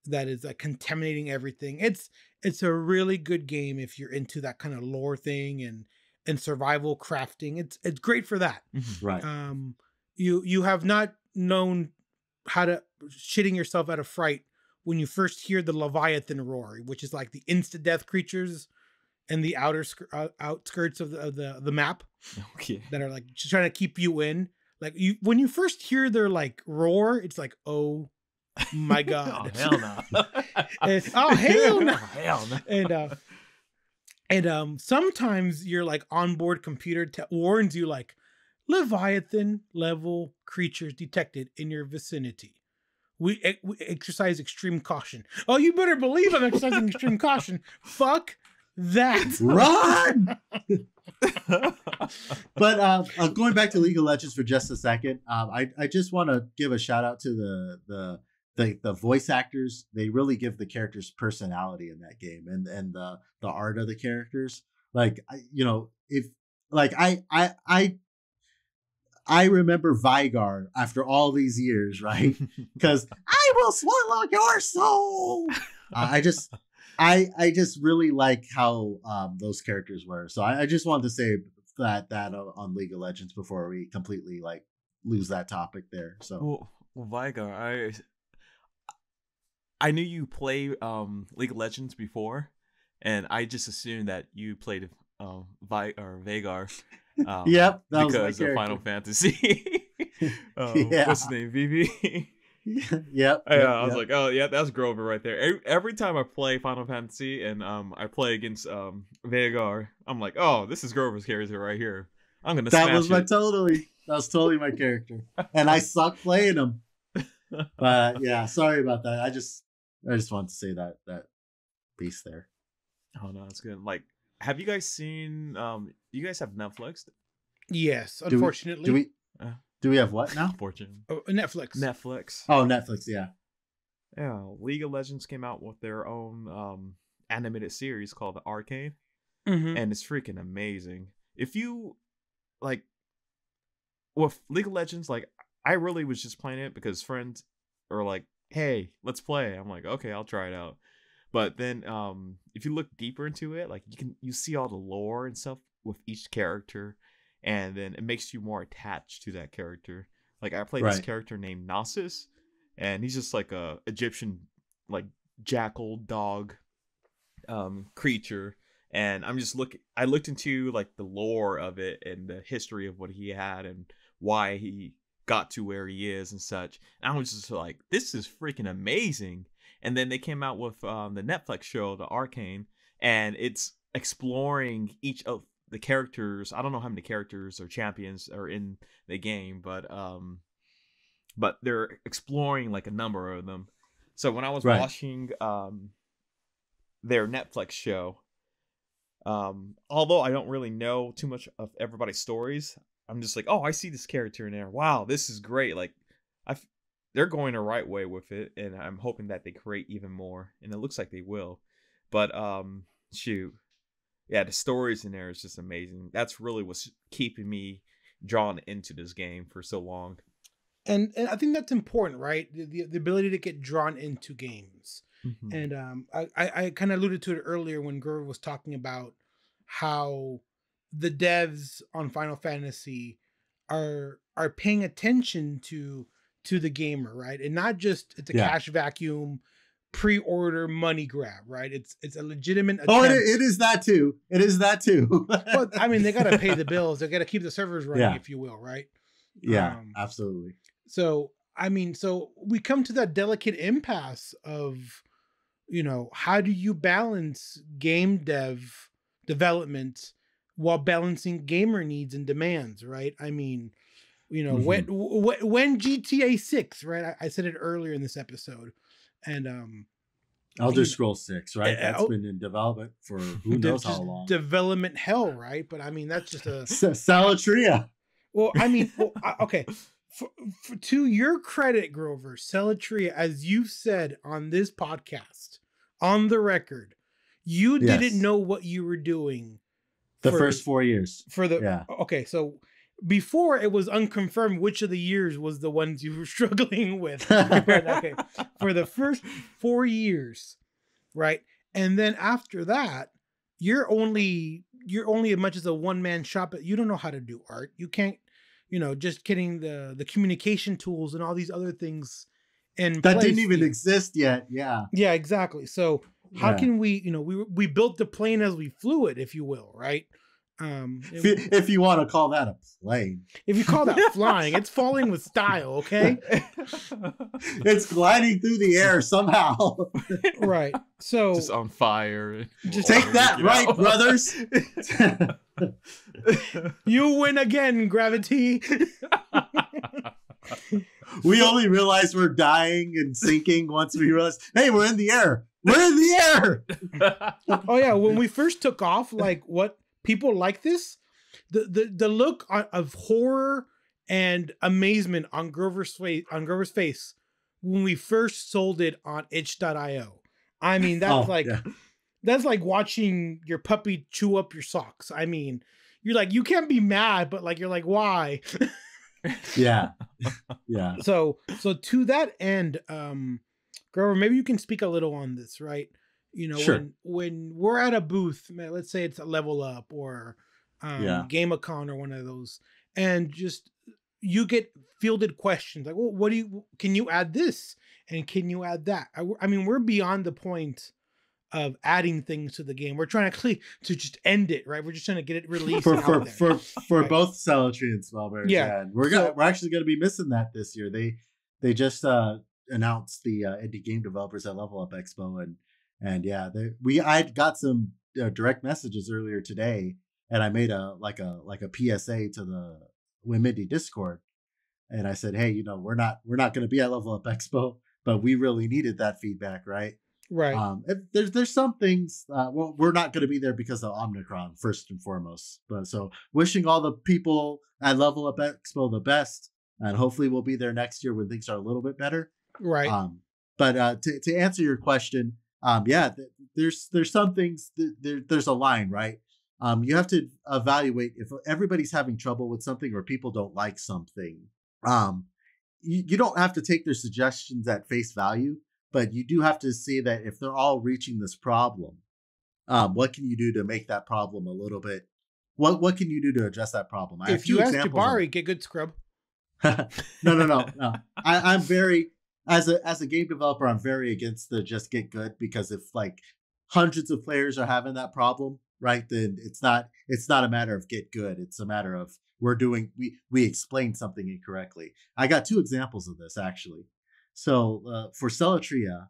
that is like contaminating everything. It's a really good game if you're into that kind of lore thing and survival crafting. It's great for that. Right. You have not known how to shitting yourself out of fright when you first hear the Leviathan roar, which is like the insta-death creatures and the outskirts of the map. Okay. That are like just trying to keep you in. Like when you first hear their like roar, it's like, oh my god. Oh hell no. Oh hell no. Hell no. And sometimes your like onboard computer warns you like Leviathan level creatures detected in your vicinity. We exercise extreme caution. Oh, you better believe I'm exercising extreme caution. Fuck that. Run! But going back to League of Legends for just a second, I just want to give a shout out to the voice actors. They really give the characters personality in that game, and the art of the characters. Like if like I remember Vigar after all these years, right? Because I will swallow your soul. I just really like how those characters were. So I just wanted to say that on League of Legends before we completely like lose that topic there. So well Vigar, I knew you play League of Legends before, and I just assumed that you played Vagar. Yep, that because of Final Fantasy. Yeah. What's his name? VV. Yep. I was like, oh yeah, that's Grover right there. Every time I play Final Fantasy and I play against Vagar, I'm like, oh, this is Grover's character right here. I'm gonna. That smash was it. That was totally my character, and I suck playing him. But yeah, sorry about that. I just wanted to say that piece there. Oh no, it's good. Like, have you guys seen? You guys have Netflix? Yes, unfortunately. Do we have what now? Fortune. Oh, Netflix. Oh, Netflix. Yeah. Yeah. League of Legends came out with their own animated series called The Arcane, and it's freaking amazing. If you like, with League of Legends, like I really was just playing it because friends are like, "Hey, let's play." I'm like, "Okay, I'll try it out." But then, if you look deeper into it, like you see all the lore and stuff with each character, and then it makes you more attached to that character. Like I played this character named Gnosis, and he's just like a Egyptian like jackal dog creature, and I looked into like the lore of it and the history of what he had and why he got to where he is and such. And I was just like, this is freaking amazing. And then they came out with the Netflix show, The Arcane, and it's exploring each of the characters. I don't know how many characters or champions are in the game, but they're exploring like a number of them. So when I was watching their Netflix show, although I don't really know too much of everybody's stories, I'm just like, oh, I see this character in there. Wow, this is great. Like they're going the right way with it, and I'm hoping that they create even more, and it looks like they will. But shoot, yeah, the stories in there is just amazing. That's really what's keeping me drawn into this game for so long. And I think that's important, right? The ability to get drawn into games. Mm-hmm. And I kind of alluded to it earlier when Grover was talking about how the devs on Final Fantasy are paying attention to the gamer, right? And not just it's a cash vacuum pre-order money grab, right? It's a legitimate attempt. Oh, it is that too. It is that too. But I mean, they got to pay the bills. They got to keep the servers running, if you will, right? Yeah, absolutely. So, I mean, so we come to that delicate impasse of, how do you balance game development while balancing gamer needs and demands, right? I mean, when GTA 6, right? I said it earlier in this episode, and Elder Scrolls 6, right? That's been in development for who knows how long. Development hell, right? But I mean, that's just a Salatria. Well, I mean, okay. To your credit, Grover, Salatria, as you've said on this podcast, on the record, you didn't know what you were doing. The first 4 years. Okay, so before it was unconfirmed which of the years was the ones you were struggling with. Okay, for the first 4 years, right? And then after that, you're only as much as a one-man shop, but you don't know how to do art. You can't, just getting the communication tools and all these other things in that place. didn't even exist yet. Yeah. Yeah, exactly. So how can we, we built the plane as we flew it, if you will, right? If you want to call that a plane. If you call that flying, it's falling with style, okay? It's gliding through the air somehow. Right. So just on fire. Just take that right, brothers. You win again, Gravity. We only realize we're dying and sinking once we realize, hey, we're in the air. We're in the air. Oh yeah, when we first took off, like what people like this, the look of horror and amazement on Grover's face when we first sold it on itch.io. I mean, that's that's like watching your puppy chew up your socks. I mean, you're like, you can't be mad, but like, you're like, why? Yeah. Yeah. So to that end, Grover, maybe you can speak a little on this, right? Sure. when we're at a booth, let's say it's a Level Up or GameCon or one of those, and just you get fielded questions like, well, can you add this? And can you add that? I mean, we're beyond the point of adding things to the game. We're trying to just end it, right? We're just trying to get it released for right? both Salatry and Smellberries. Yeah. And we're actually going to be missing that this year. They just announced the indie game developers at Level Up Expo, and yeah, I got some direct messages earlier today, and I made a PSA to the Whim Indie Discord, and I said, hey, we're not going to be at Level Up Expo, but we really needed that feedback, right? Right. There's some things. We're not going to be there because of Omicron first and foremost. But so wishing all the people at Level Up Expo the best, and hopefully we'll be there next year when things are a little bit better. Right. But to answer your question, there's some things. There's a line, right? You have to evaluate if everybody's having trouble with something or people don't like something. You don't have to take their suggestions at face value. But you do have to see that if they're all reaching this problem, what can you do to make that problem a little bit? What can you do to address that problem? If you ask Jabari, get good scrub. No. I'm very as a game developer, I'm very against the just get good, because if like hundreds of players are having that problem, right? Then it's not a matter of get good. It's a matter of we explained something incorrectly. I got 2 examples of this actually. So for Salatria,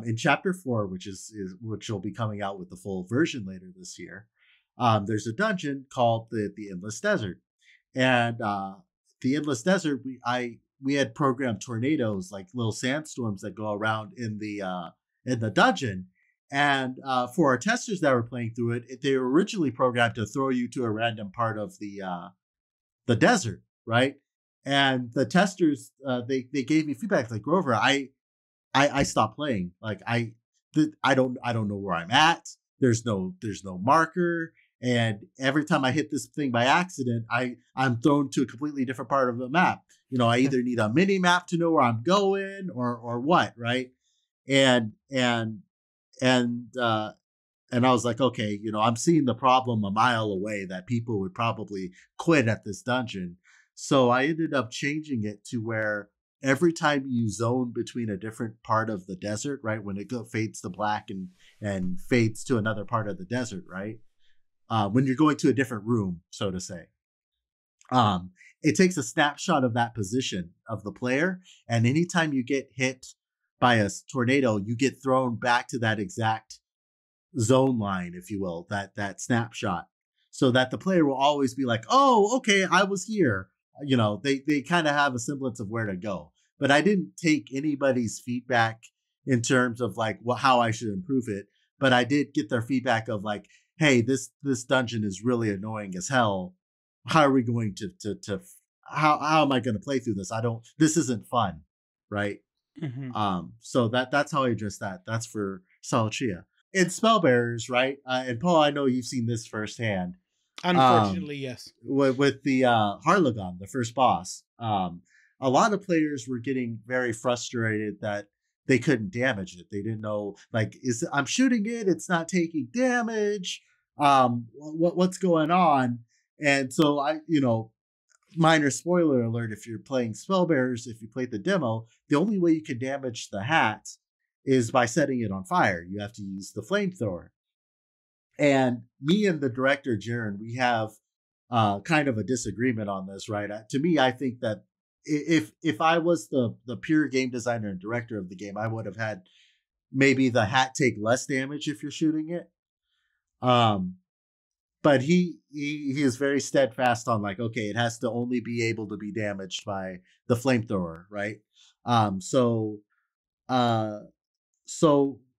in Chapter 4, which will be coming out with the full version later this year, there's a dungeon called the Endless Desert, and the Endless Desert, we had programmed tornadoes, like little sandstorms that go around in the dungeon, and for our testers that were playing through it, they were originally programmed to throw you to a random part of the desert, right? And the testers, they gave me feedback like, Grover, I stopped playing. Like I don't know where I'm at. There's no marker. And every time I hit this thing by accident, I'm thrown to a completely different part of the map. You know, I either need a mini map to know where I'm going or what, right? And I was like, okay, you know, I'm seeing the problem a mile away that people would probably quit at this dungeon. So I ended up changing it to where every time you zone between a different part of the desert, right, when it fades to black and fades to another part of the desert, right, when you're going to a different room, so to say, it takes a snapshot of that position of the player, and anytime you get hit by a tornado, you get thrown back to that exact zone line, if you will, that snapshot, so that the player will always be like, oh, okay, I was here. You know, they kind of have a semblance of where to go. But I didn't take anybody's feedback in terms of like how I should improve it. But I did get their feedback of like, hey, this dungeon is really annoying as hell. How are we going to how am I going to play through this? This isn't fun, right? Mm-hmm. So that's how I address that. That's for Lucia. In Spellbearers, right? And Paul, I know you've seen this firsthand. Unfortunately, yes. With the Harlagon, the first boss, a lot of players were getting very frustrated that they couldn't damage it. They didn't know, like, I'm shooting it, it's not taking damage. What's going on? And so minor spoiler alert, if you're playing Spellbearers, if you played the demo, the only way you can damage the hat is by setting it on fire. You have to use the flamethrower. And me and the director, Jaren, we have kind of a disagreement on this, right? To me, I think that if I was the pure game designer and director of the game, I would have had maybe the hat take less damage if you're shooting it. But he is very steadfast on like, okay, it has to only be able to be damaged by the flamethrower, right? So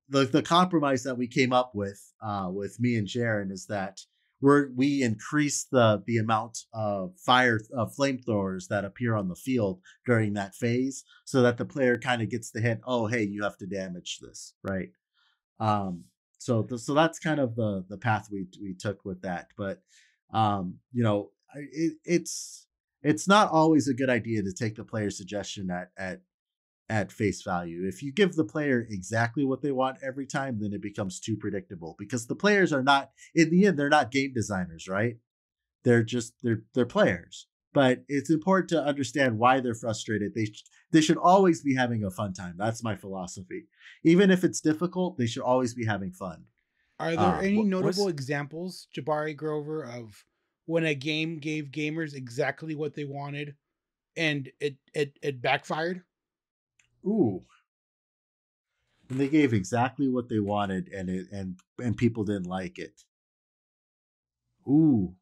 the compromise that we came up with me and Jaren is that we increase the amount of flamethrowers that appear on the field during that phase, so that the player kind of gets the hint, oh, hey, you have to damage this, right? So that's kind of the path we took with that. But it's not always a good idea to take the player's suggestion at face value. If you give the player exactly what they want every time, then it becomes too predictable, because the players are not, in the end, they're not game designers, right? They're players. But it's important to understand why they're frustrated. They should always be having a fun time. That's my philosophy. Even if it's difficult, they should always be having fun. Are there any notable examples, Jabari, Grover, of when a game gave gamers exactly what they wanted and it backfired? Ooh. And they gave exactly what they wanted and people didn't like it. Ooh.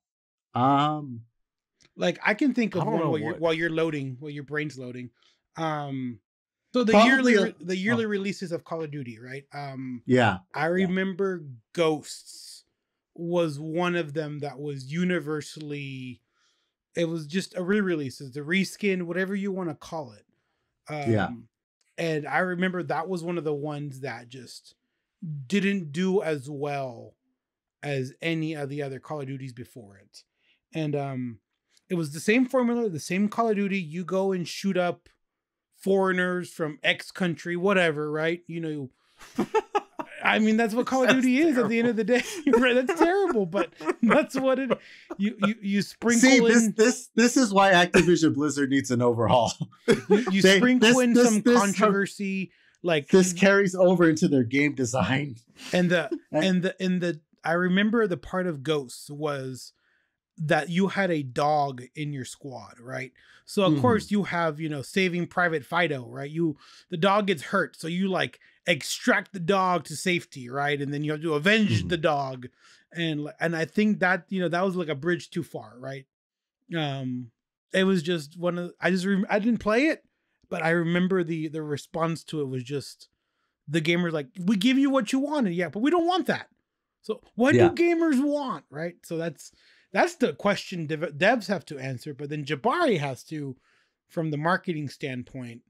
Like I can think of one while your brain's loading. So the yearly releases of Call of Duty, right? Yeah. I remember Ghosts was one of them that was universally, it was just a re-release, it's a reskin, whatever you want to call it. Yeah. And I remember that was one of the ones that just didn't do as well as any of the other Call of Duties before it. And it was the same formula, the same Call of Duty. You go and shoot up foreigners from X country, whatever, right? You know, I mean, that's what Call of Duty is at the end of the day. Right? That's terrible, but that's what it. You sprinkle in. This is why Activision Blizzard needs an overhaul. You sprinkle in some controversy, like this carries over into their game design. And the I remember the part of Ghosts was that you had a dog in your squad, right? So of course you have, Saving Private Fido, right? The dog gets hurt, so you like extract the dog to safety, right? And then you have to avenge the dog. And I think that, that was like a bridge too far, right? It was just I didn't play it, but I remember the response to it was just the gamers like, we give you what you wanted, yeah, but we don't want that. So what do gamers want, right? So that's the question devs have to answer, but then Jabari has to from the marketing standpoint,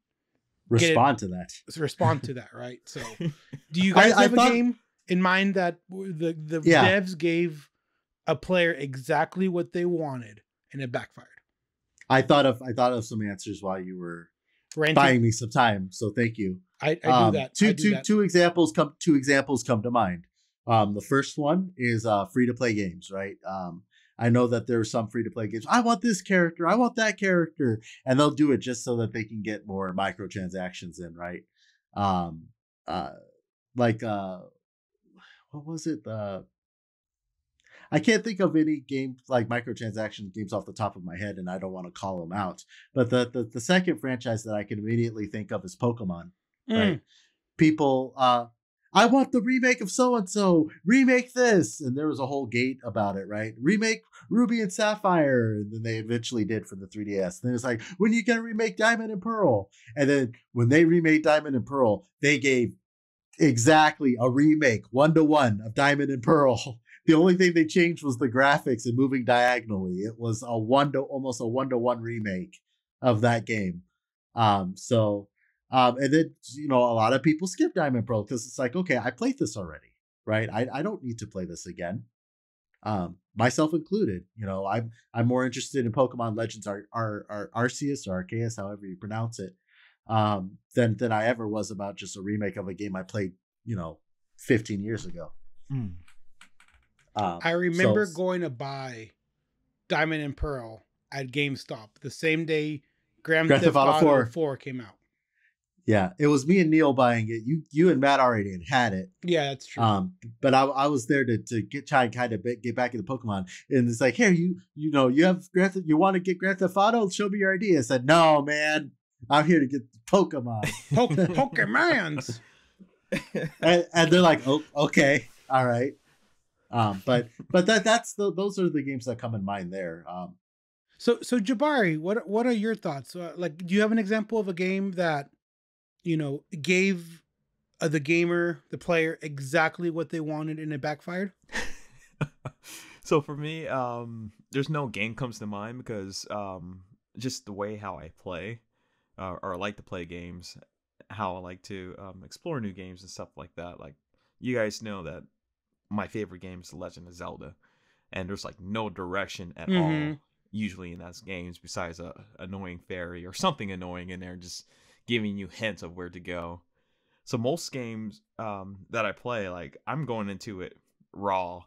respond to that, right? So, do you guys have a game in mind that the devs gave a player exactly what they wanted and it backfired? I thought of some answers while you were buying me some time, so thank you. I do that. Two examples come to mind. The first one is free to play games, right? I know that there are some free to play games. I want this character, I want that character, and they'll do it just so that they can get more microtransactions in, right? What was it? I can't think of any game like microtransaction games off the top of my head, and I don't want to call them out. But the second franchise that I can immediately think of is Pokemon. Right? People, I want the remake of so and so. Remake this, and there was a whole gate about it. Right? Remake Ruby and Sapphire, and then they eventually did for the 3DS. And then it's like, when are you gonna remake Diamond and Pearl? And then when they remade Diamond and Pearl, they gave exactly a remake 1-to-1 of Diamond and Pearl. The only thing they changed was the graphics and moving diagonally. It was almost a 1-to-1 remake of that game. And then, a lot of people skip Diamond Pearl because it's like, okay, I played this already, right? I don't need to play this again. Myself included. I'm more interested in Pokemon Legends Arceus or Arceus, however you pronounce it, than I ever was about just a remake of a game I played, 15 years ago. I remember going to buy Diamond and Pearl at GameStop the same day Grand Theft Auto 4 came out. Yeah, it was me and Neil buying it. You and Matt already had it. Yeah, that's true. But I was there to try and kind of get back into Pokemon, and it's like, here, you have you want to get Grand Theft Auto? Show me your ID. I said, no, man, I'm here to get Pokemon. Pokemons. and they're like, oh, okay, all right. But those are the games that come in mind there. So Jabari, what are your thoughts? Do you have an example of a game that gave the player exactly what they wanted and it backfired? So for me, there's no game comes to mind because just the way how I play or I like to play games, how I like to explore new games and stuff like that. Like, you guys know that my favorite game is The Legend of Zelda, and there's like no direction at all usually in those games besides a annoying fairy or something annoying in there just giving you hints of where to go. So most games that I play, like, I'm going into it raw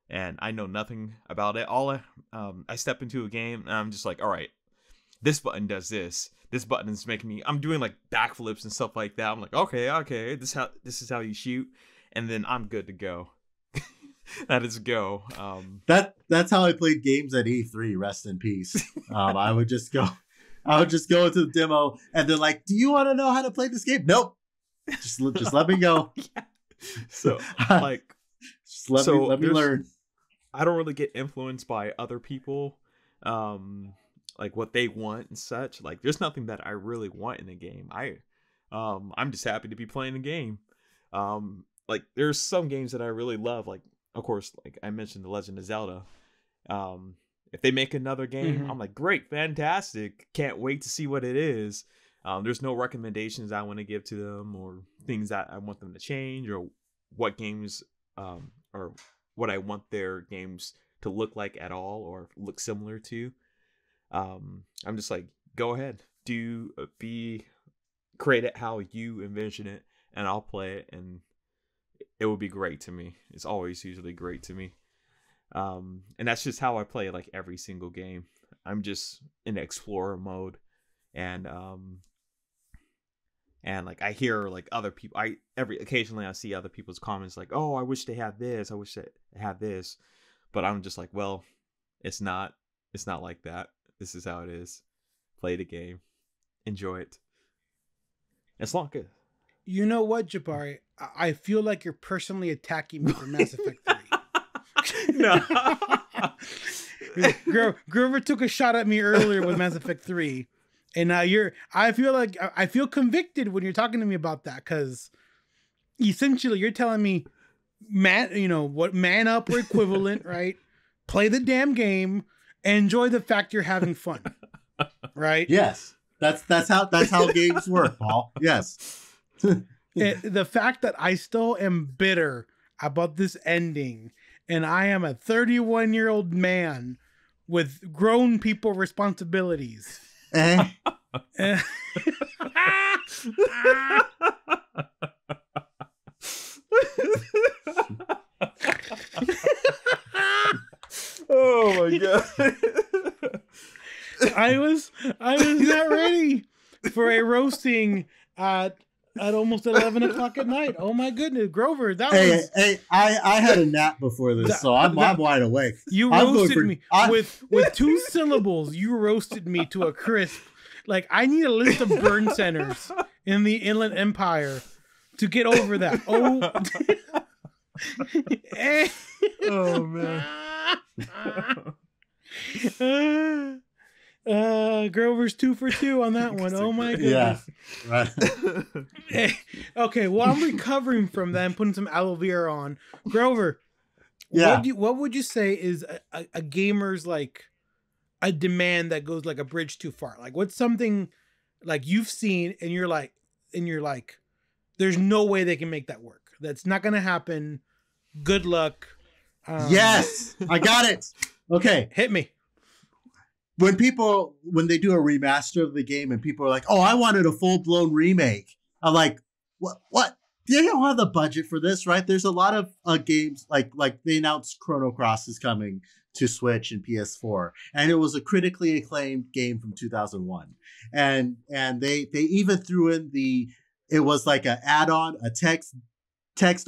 and I know nothing about it. I step into a game and I'm just like, all right, this button does this button is making me, I'm doing like backflips and stuff like that. I'm like, okay, this is how you shoot, and then I'm good to go. That is go. That's how I played games at E3. Rest in peace. I would just go into the demo, and they're like, "Do you want to know how to play this game?" Nope. Just let me go. Yeah. So like, just let me learn. I don't really get influenced by other people, like what they want and such. Like, there's nothing that I really want in a game. I'm just happy to be playing the game. Like, there's some games that I really love, like, of course, like I mentioned, The Legend of Zelda. If they make another game, I'm like, great, fantastic. Can't wait to see what it is. There's no recommendations I want to give to them or things that I want them to change or what games or what I want their games to look like at all or look similar to. I'm just like, go ahead, create it how you envision it, and I'll play it, and it would be great to me. It's always usually great to me. And that's just how I play like every single game. I'm just in explorer mode, and like I hear like other people. Occasionally I see other people's comments like, "Oh, I wish they had this. I wish they had this," but I'm just like, well, it's not like that. This is how it is. Play the game, enjoy it. It's not good. You know what, Jabari? I feel like you're personally attacking me for Mass Effect 3. No. Grover took a shot at me earlier with Mass Effect 3. And I feel convicted when you're talking to me about that, because essentially you're telling me, man up or equivalent, right? Play the damn game, enjoy the fact you're having fun. Right? Yes. That's how games work, Paul. Yes. The fact that I still am bitter about this ending, and I am a 31-year-old man with grown people responsibilities. Oh my god. I was not ready for a roasting at almost 11 o'clock at night. Oh my goodness, Grover, I had a nap before this, so I'm wide awake. You roasted me with 2 syllables. You roasted me to a crisp. Like, I need a list of burn centers in the Inland Empire to get over that. Oh man. Grover's 2 for 2 on that one. Oh my goodness. Yeah. Right. Okay, well, I'm recovering from that and putting some aloe vera on. Grover, what would you say is a gamer's like a demand that goes like a bridge too far? Like, what's something like you've seen and you're like there's no way they can make that work. That's not gonna happen. Good luck. Yes, I got it. Okay, hit me. When they do a remaster of the game and people are like, "Oh, I wanted a full-blown remake," I'm like, "What? They don't have the budget for this, right?" There's a lot of games like they announced Chrono Cross is coming to Switch and PS4, and it was a critically acclaimed game from 2001, and they even threw in it was like an add-on, a text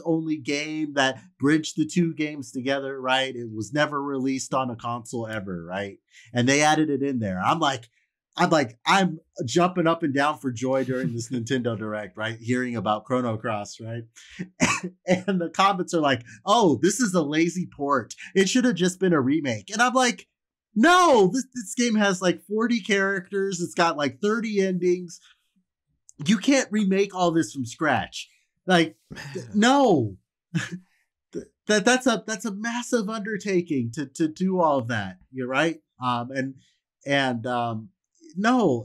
only game that bridged the 2 games together, right? It was never released on a console ever, right? And they added it in there. I'm jumping up and down for joy during this Nintendo Direct, right? Hearing about Chrono Cross, right? And the comments are like, "Oh, this is a lazy port. It should have just been a remake." And I'm like, no, this game has like 40 characters. It's got like 30 endings. You can't remake all this from scratch. Like, no, that's a massive undertaking to do all of that. You're right. No,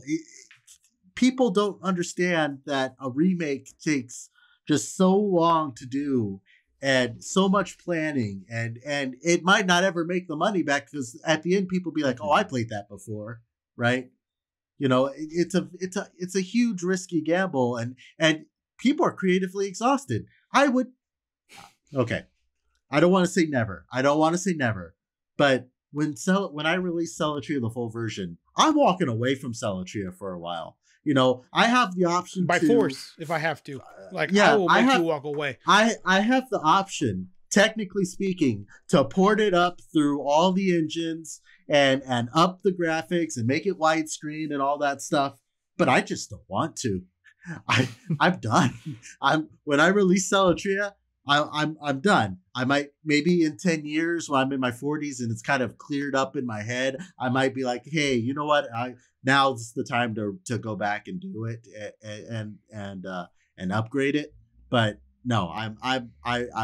people don't understand that a remake takes just so long to do and so much planning, and it might not ever make the money back because at the end people be like, "Oh, I played that before," right? You know, it's a huge risky gamble, and people are creatively exhausted. Okay. I don't want to say never. But when I release Celatria the full version, I'm walking away from Celatria for a while. You know, I have the option by force if I have to. I will make you walk away. I have the option, technically speaking, to port it up through all the engines and up the graphics and make it widescreen and all that stuff. But I just don't want to. I'm done. When I release Celatria, I'm done. I might, maybe in 10 years when I'm in my 40s and it's kind of cleared up in my head, I might be like, "Hey, you know what? Now's the time to go back and do it and upgrade it." But no, I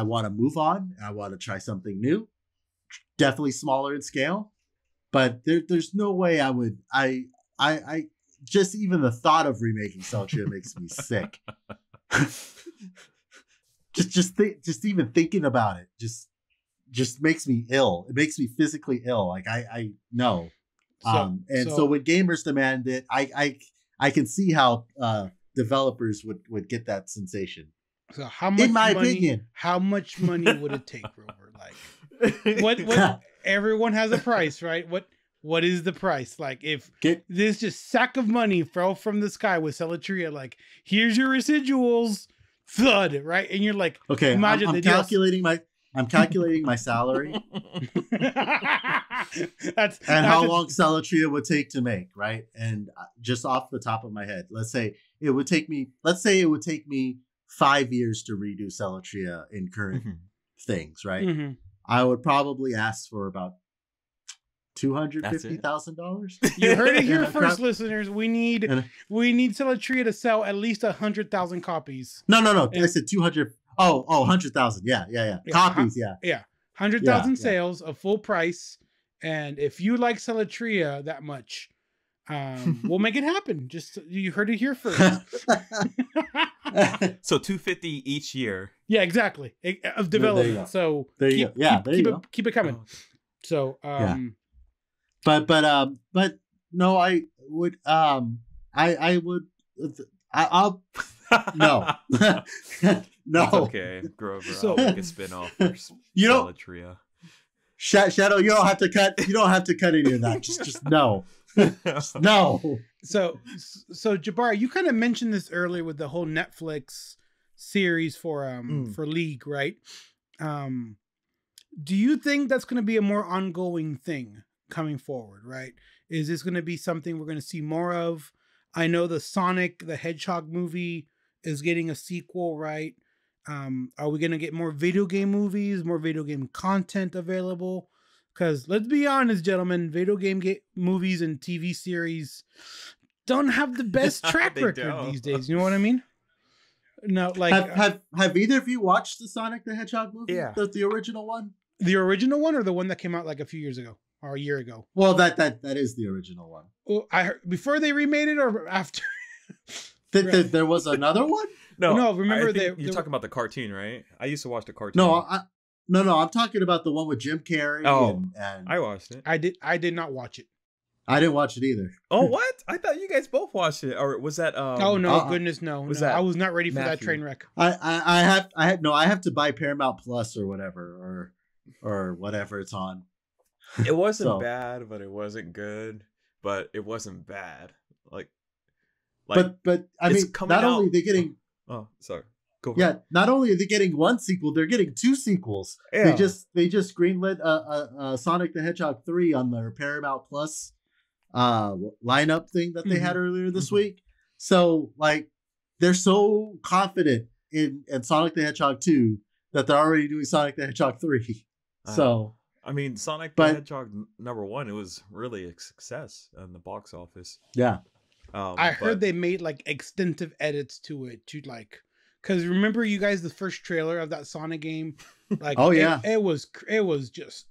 want to move on. I want to try something new, definitely smaller in scale. But there's no way I would. I just even the thought of remaking Celatria makes me sick. Just even thinking about it just makes me ill. It makes me physically ill. Like I know. So when gamers demand it, I can see how developers would get that sensation. So how much, in my opinion, how much money would it take, Rover? Like what everyone has a price, right? What is the price? Like, if this just sack of money fell from the sky with Celatria, like, here's your residuals, thud, right? And you're like, okay, imagine I'm calculating my salary. How long Celatria would take to make, right? And just off the top of my head, let's say it would take me 5 years to redo Celatria in current things, right? Mm-hmm. I would probably ask for about $250,000. You heard it here first, listeners. We need Celatria to sell at least 100,000 copies. No. I said 200. 100,000. Yeah. Copies. Yeah. 100,000 sales of full price. And if you like Celatria that much, We'll make it happen. Just you heard it here first. So $250 each year. Yeah, exactly. Of development. So there you go. Yeah, there you go. Keep it coming. So But no, I would I would I'll no. No. It's okay, Grover. So- I'll make a spin-off for You don't- Salatria. Shadow, you don't have to cut any of that. Just no. No. So Jabari, you kind of mentioned this earlier with the whole Netflix series for League, right? Do you think that's going to be a more ongoing thing coming forward, right? Is this going to be something we're going to see more of? I know the Sonic the Hedgehog movie is getting a sequel, right? Are we going to get more video game movies, more video game content available? Because let's be honest, gentlemen, video game movies and TV series don't have the best track record these days. You know what I mean? No, like have either of you watched the Sonic the Hedgehog movie? Yeah, the original one. The original one, or the one that came out like a few years ago or a year ago? Well, that is the original one. Well, I heard before they remade it or after. There was another one. No. Remember you're talking about the cartoon, right? I used to watch the cartoon. No, I'm talking about the one with Jim Carrey. And I watched it. I did not watch it. I didn't watch it either. Oh, what? I thought you guys both watched it, or was that? Oh no, goodness no! Was no. that I was not ready for Matthew? that train wreck. I have to buy Paramount Plus or whatever or whatever it's on. It wasn't So. bad, but it wasn't good. But it wasn't bad. But I mean, not only are they getting sorry. Go yeah, not only are they getting one sequel, they're getting two sequels. Yeah. They just greenlit a Sonic the Hedgehog 3 on their Paramount Plus lineup thing that they had earlier this week. So like they're so confident in Sonic the Hedgehog 2 that they're already doing Sonic the Hedgehog 3. So I mean, Sonic the Hedgehog #1, it was really a success in the box office. Yeah. I heard they made like extensive edits to it to like, because remember you guys the first trailer of that Sonic game, like it was just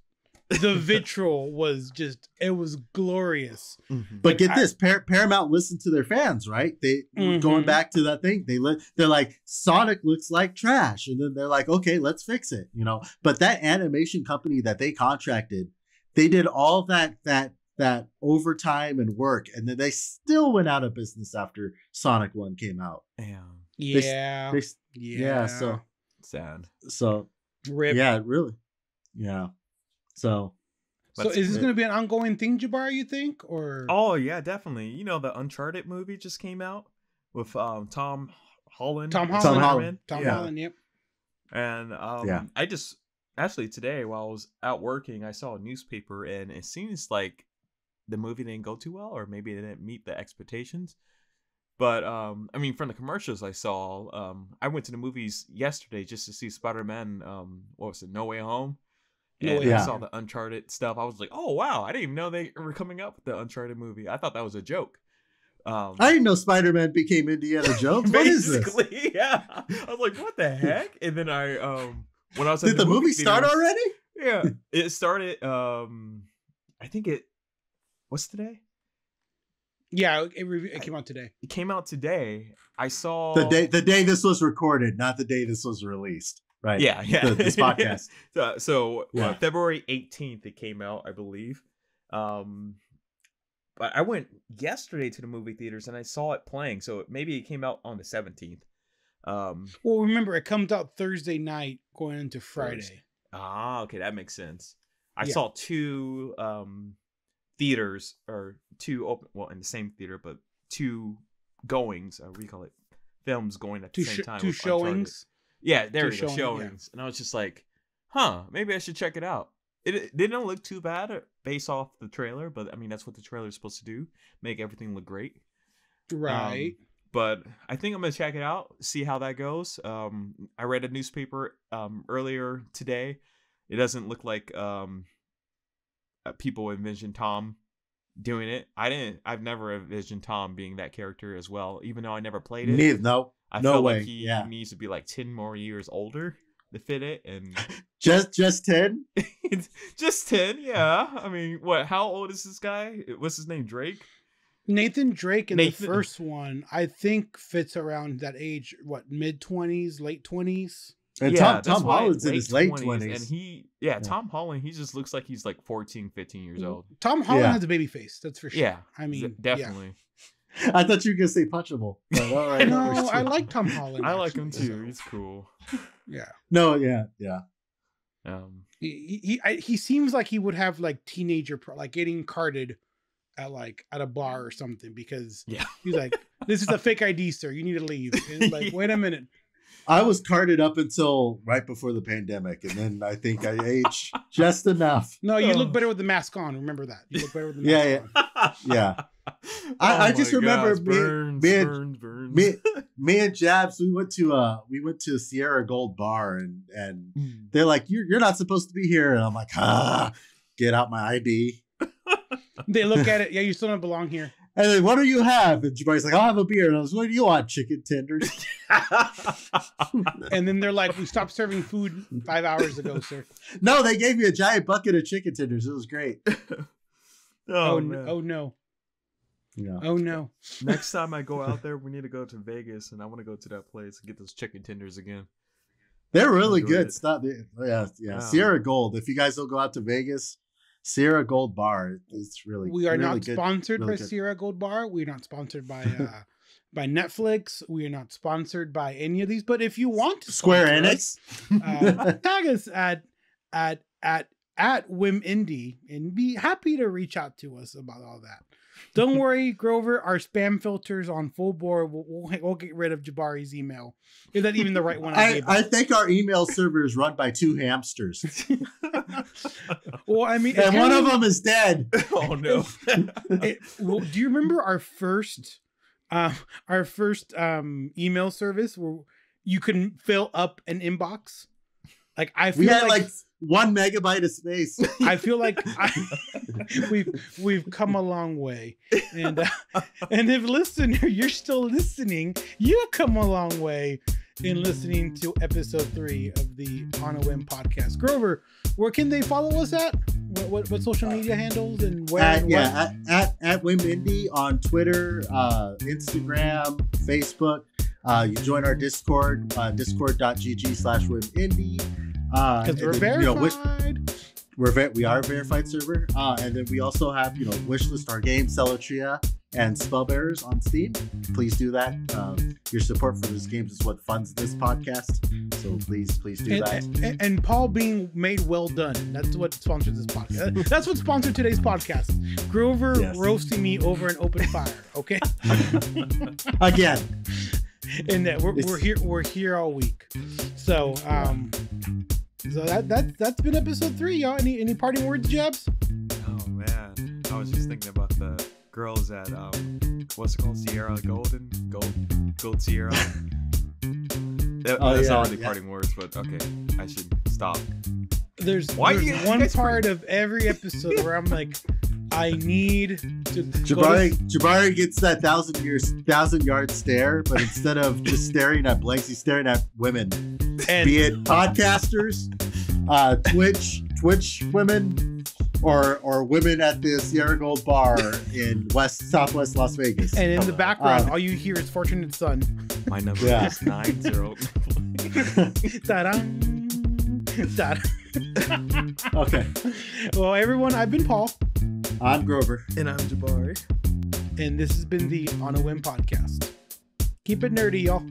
the vitriol was just it was glorious. Mm-hmm. But get this, Paramount listened to their fans, right? They going back to that thing. They're like, Sonic looks like trash, and then they're like, okay, let's fix it, you know. But that animation company that they contracted, they did all that overtime and work, and then they still went out of business after Sonic 1 came out. Damn. Yeah. Yeah. So sad. So Rip. Yeah, really. Yeah. So is this going to be an ongoing thing, Jabari, you think? Or oh yeah, definitely. You know, the Uncharted movie just came out with Tom Holland. Tom Holland. Yep. And I just actually today while I was out working, I saw a newspaper, and it seems like the movie didn't go too well, or maybe it didn't meet the expectations. But I mean, from the commercials I saw, I went to the movies yesterday just to see Spider-Man. What was it? No Way Home. And I saw the Uncharted stuff. I was like, oh wow, I didn't even know they were coming up with the Uncharted movie. I thought that was a joke. I didn't know Spider-Man became Indiana Jones. What is this? Basically, yeah. I was like, what the heck? And then I when I was did the movie start already? Yeah, it started. I think what's today? Yeah, it came out today. It came out today. I saw the day this was recorded, not the day this was released. Right. Yeah. This podcast. so February 18th it came out, I believe. But I went yesterday to the movie theaters and I saw it playing. So maybe it came out on the 17th. Well, remember it comes out Thursday night going into Friday. Ah, okay, that makes sense. I saw two theaters, or two open, well, in the same theater, but two goings. What do you call it? Films going at the same time. Two showings. Yeah, there we go, showings. Yeah. And I was just like, maybe I should check it out. It didn't look too bad based off the trailer, but I mean, that's what the trailer is supposed to do, make everything look great. Right. But I think I'm going to check it out, see how that goes. I read a newspaper earlier today. It doesn't look like people envision Tom doing it. I've never envisioned Tom being that character as well, even though I never played it. I feel like he needs to be like 10 more years older to fit it, and just 10. Just 10, yeah. I mean, what? How old is this guy? What's his name? Drake. Nathan Drake in the first one, I think fits around that age. What, mid-20s, late 20s? And Tom Holland's in his late 20s. And Tom Holland, he just looks like he's like 14, 15 years old. Tom Holland has a baby face, that's for sure. Yeah, I mean, definitely. Yeah. I thought you were gonna say punchable. But all right, no, I like Tom Holland. I like him too. He's cool. Yeah. No, yeah. He seems like he would have like teenager like getting carded at a bar or something, because he's like, this is a fake ID, sir. You need to leave. And like, wait a minute. I was carded up until right before the pandemic, and then I think I aged just enough. No, you look better with the mask on. Remember that. You look better with the mask on. Yeah. I just remember me and Jabs, we went to Sierra Gold Bar, and they're like, you're not supposed to be here, and I'm like, get out my ID. They look at it. Yeah, you still don't belong here. And then, what do you have? And Jabari's like, I'll have a beer. And I was like, what do you want? Chicken tenders. And then they're like, we stopped serving food 5 hours ago, sir. No, they gave me a giant bucket of chicken tenders. It was great. Oh no. Yeah. Oh no. Next time I go out there, we need to go to Vegas, and I want to go to that place and get those chicken tenders again. They're really good. It's not, Sierra Gold. If you guys don't go out to Vegas, Sierra Gold Bar. It's really. We are really not good, sponsored really by good. Sierra Gold Bar. We're not sponsored by by Netflix. We are not sponsored by any of these. But if you want to Square Enix, tag us at Whim Indie and be happy to reach out to us about all that. Don't worry, Grover. Our spam filters on full board. We'll get rid of Jabari's email. Is that even the right one? I think our email server is run by 2 hamsters. Well, I mean, and one of them is dead. Oh no! Well, do you remember our first email service where you can fill up an inbox? Like we had like 1 megabyte of space. I feel like we've come a long way, and if listener, you're still listening, you've come a long way in listening to episode 3 of the On a Whim podcast. Grover, where can they follow us at? What social media handles and where? At Whim Indie on Twitter, Instagram, Facebook. You join our Discord, discord.gg/WhimIndie. Because we're verified. We are a verified server. And then we also have, Wishlist our games, Celotria, and Spellbearers on Steam. Please do that. Your support for these games is what funds this podcast. So please do that. And Paul being made well done. That's what sponsored this podcast. That's what sponsored today's podcast. Grover roasting me over an open fire. Okay. Again. And that we're here all week. So so that's been episode 3, y'all. Any parting words, Jabs? Oh man, I was just thinking about the girls at what's it called, Sierra Gold Sierra. That's not really parting words, but okay, I should stop. There's one part of every episode where I'm like, I need to. Jabari gets that 1,000-yard stare, but instead of just staring at blanks, he's staring at women, be it podcasters, Twitch women, or women at the Sierra Gold Bar in Southwest Las Vegas. And in the background, all you hear is Fortunate Son. My number is 90. Ta-da. Okay. Well, everyone, I've been Paul. I'm Grover. And I'm Jabari. And this has been the On a Whim podcast. Keep it nerdy, y'all.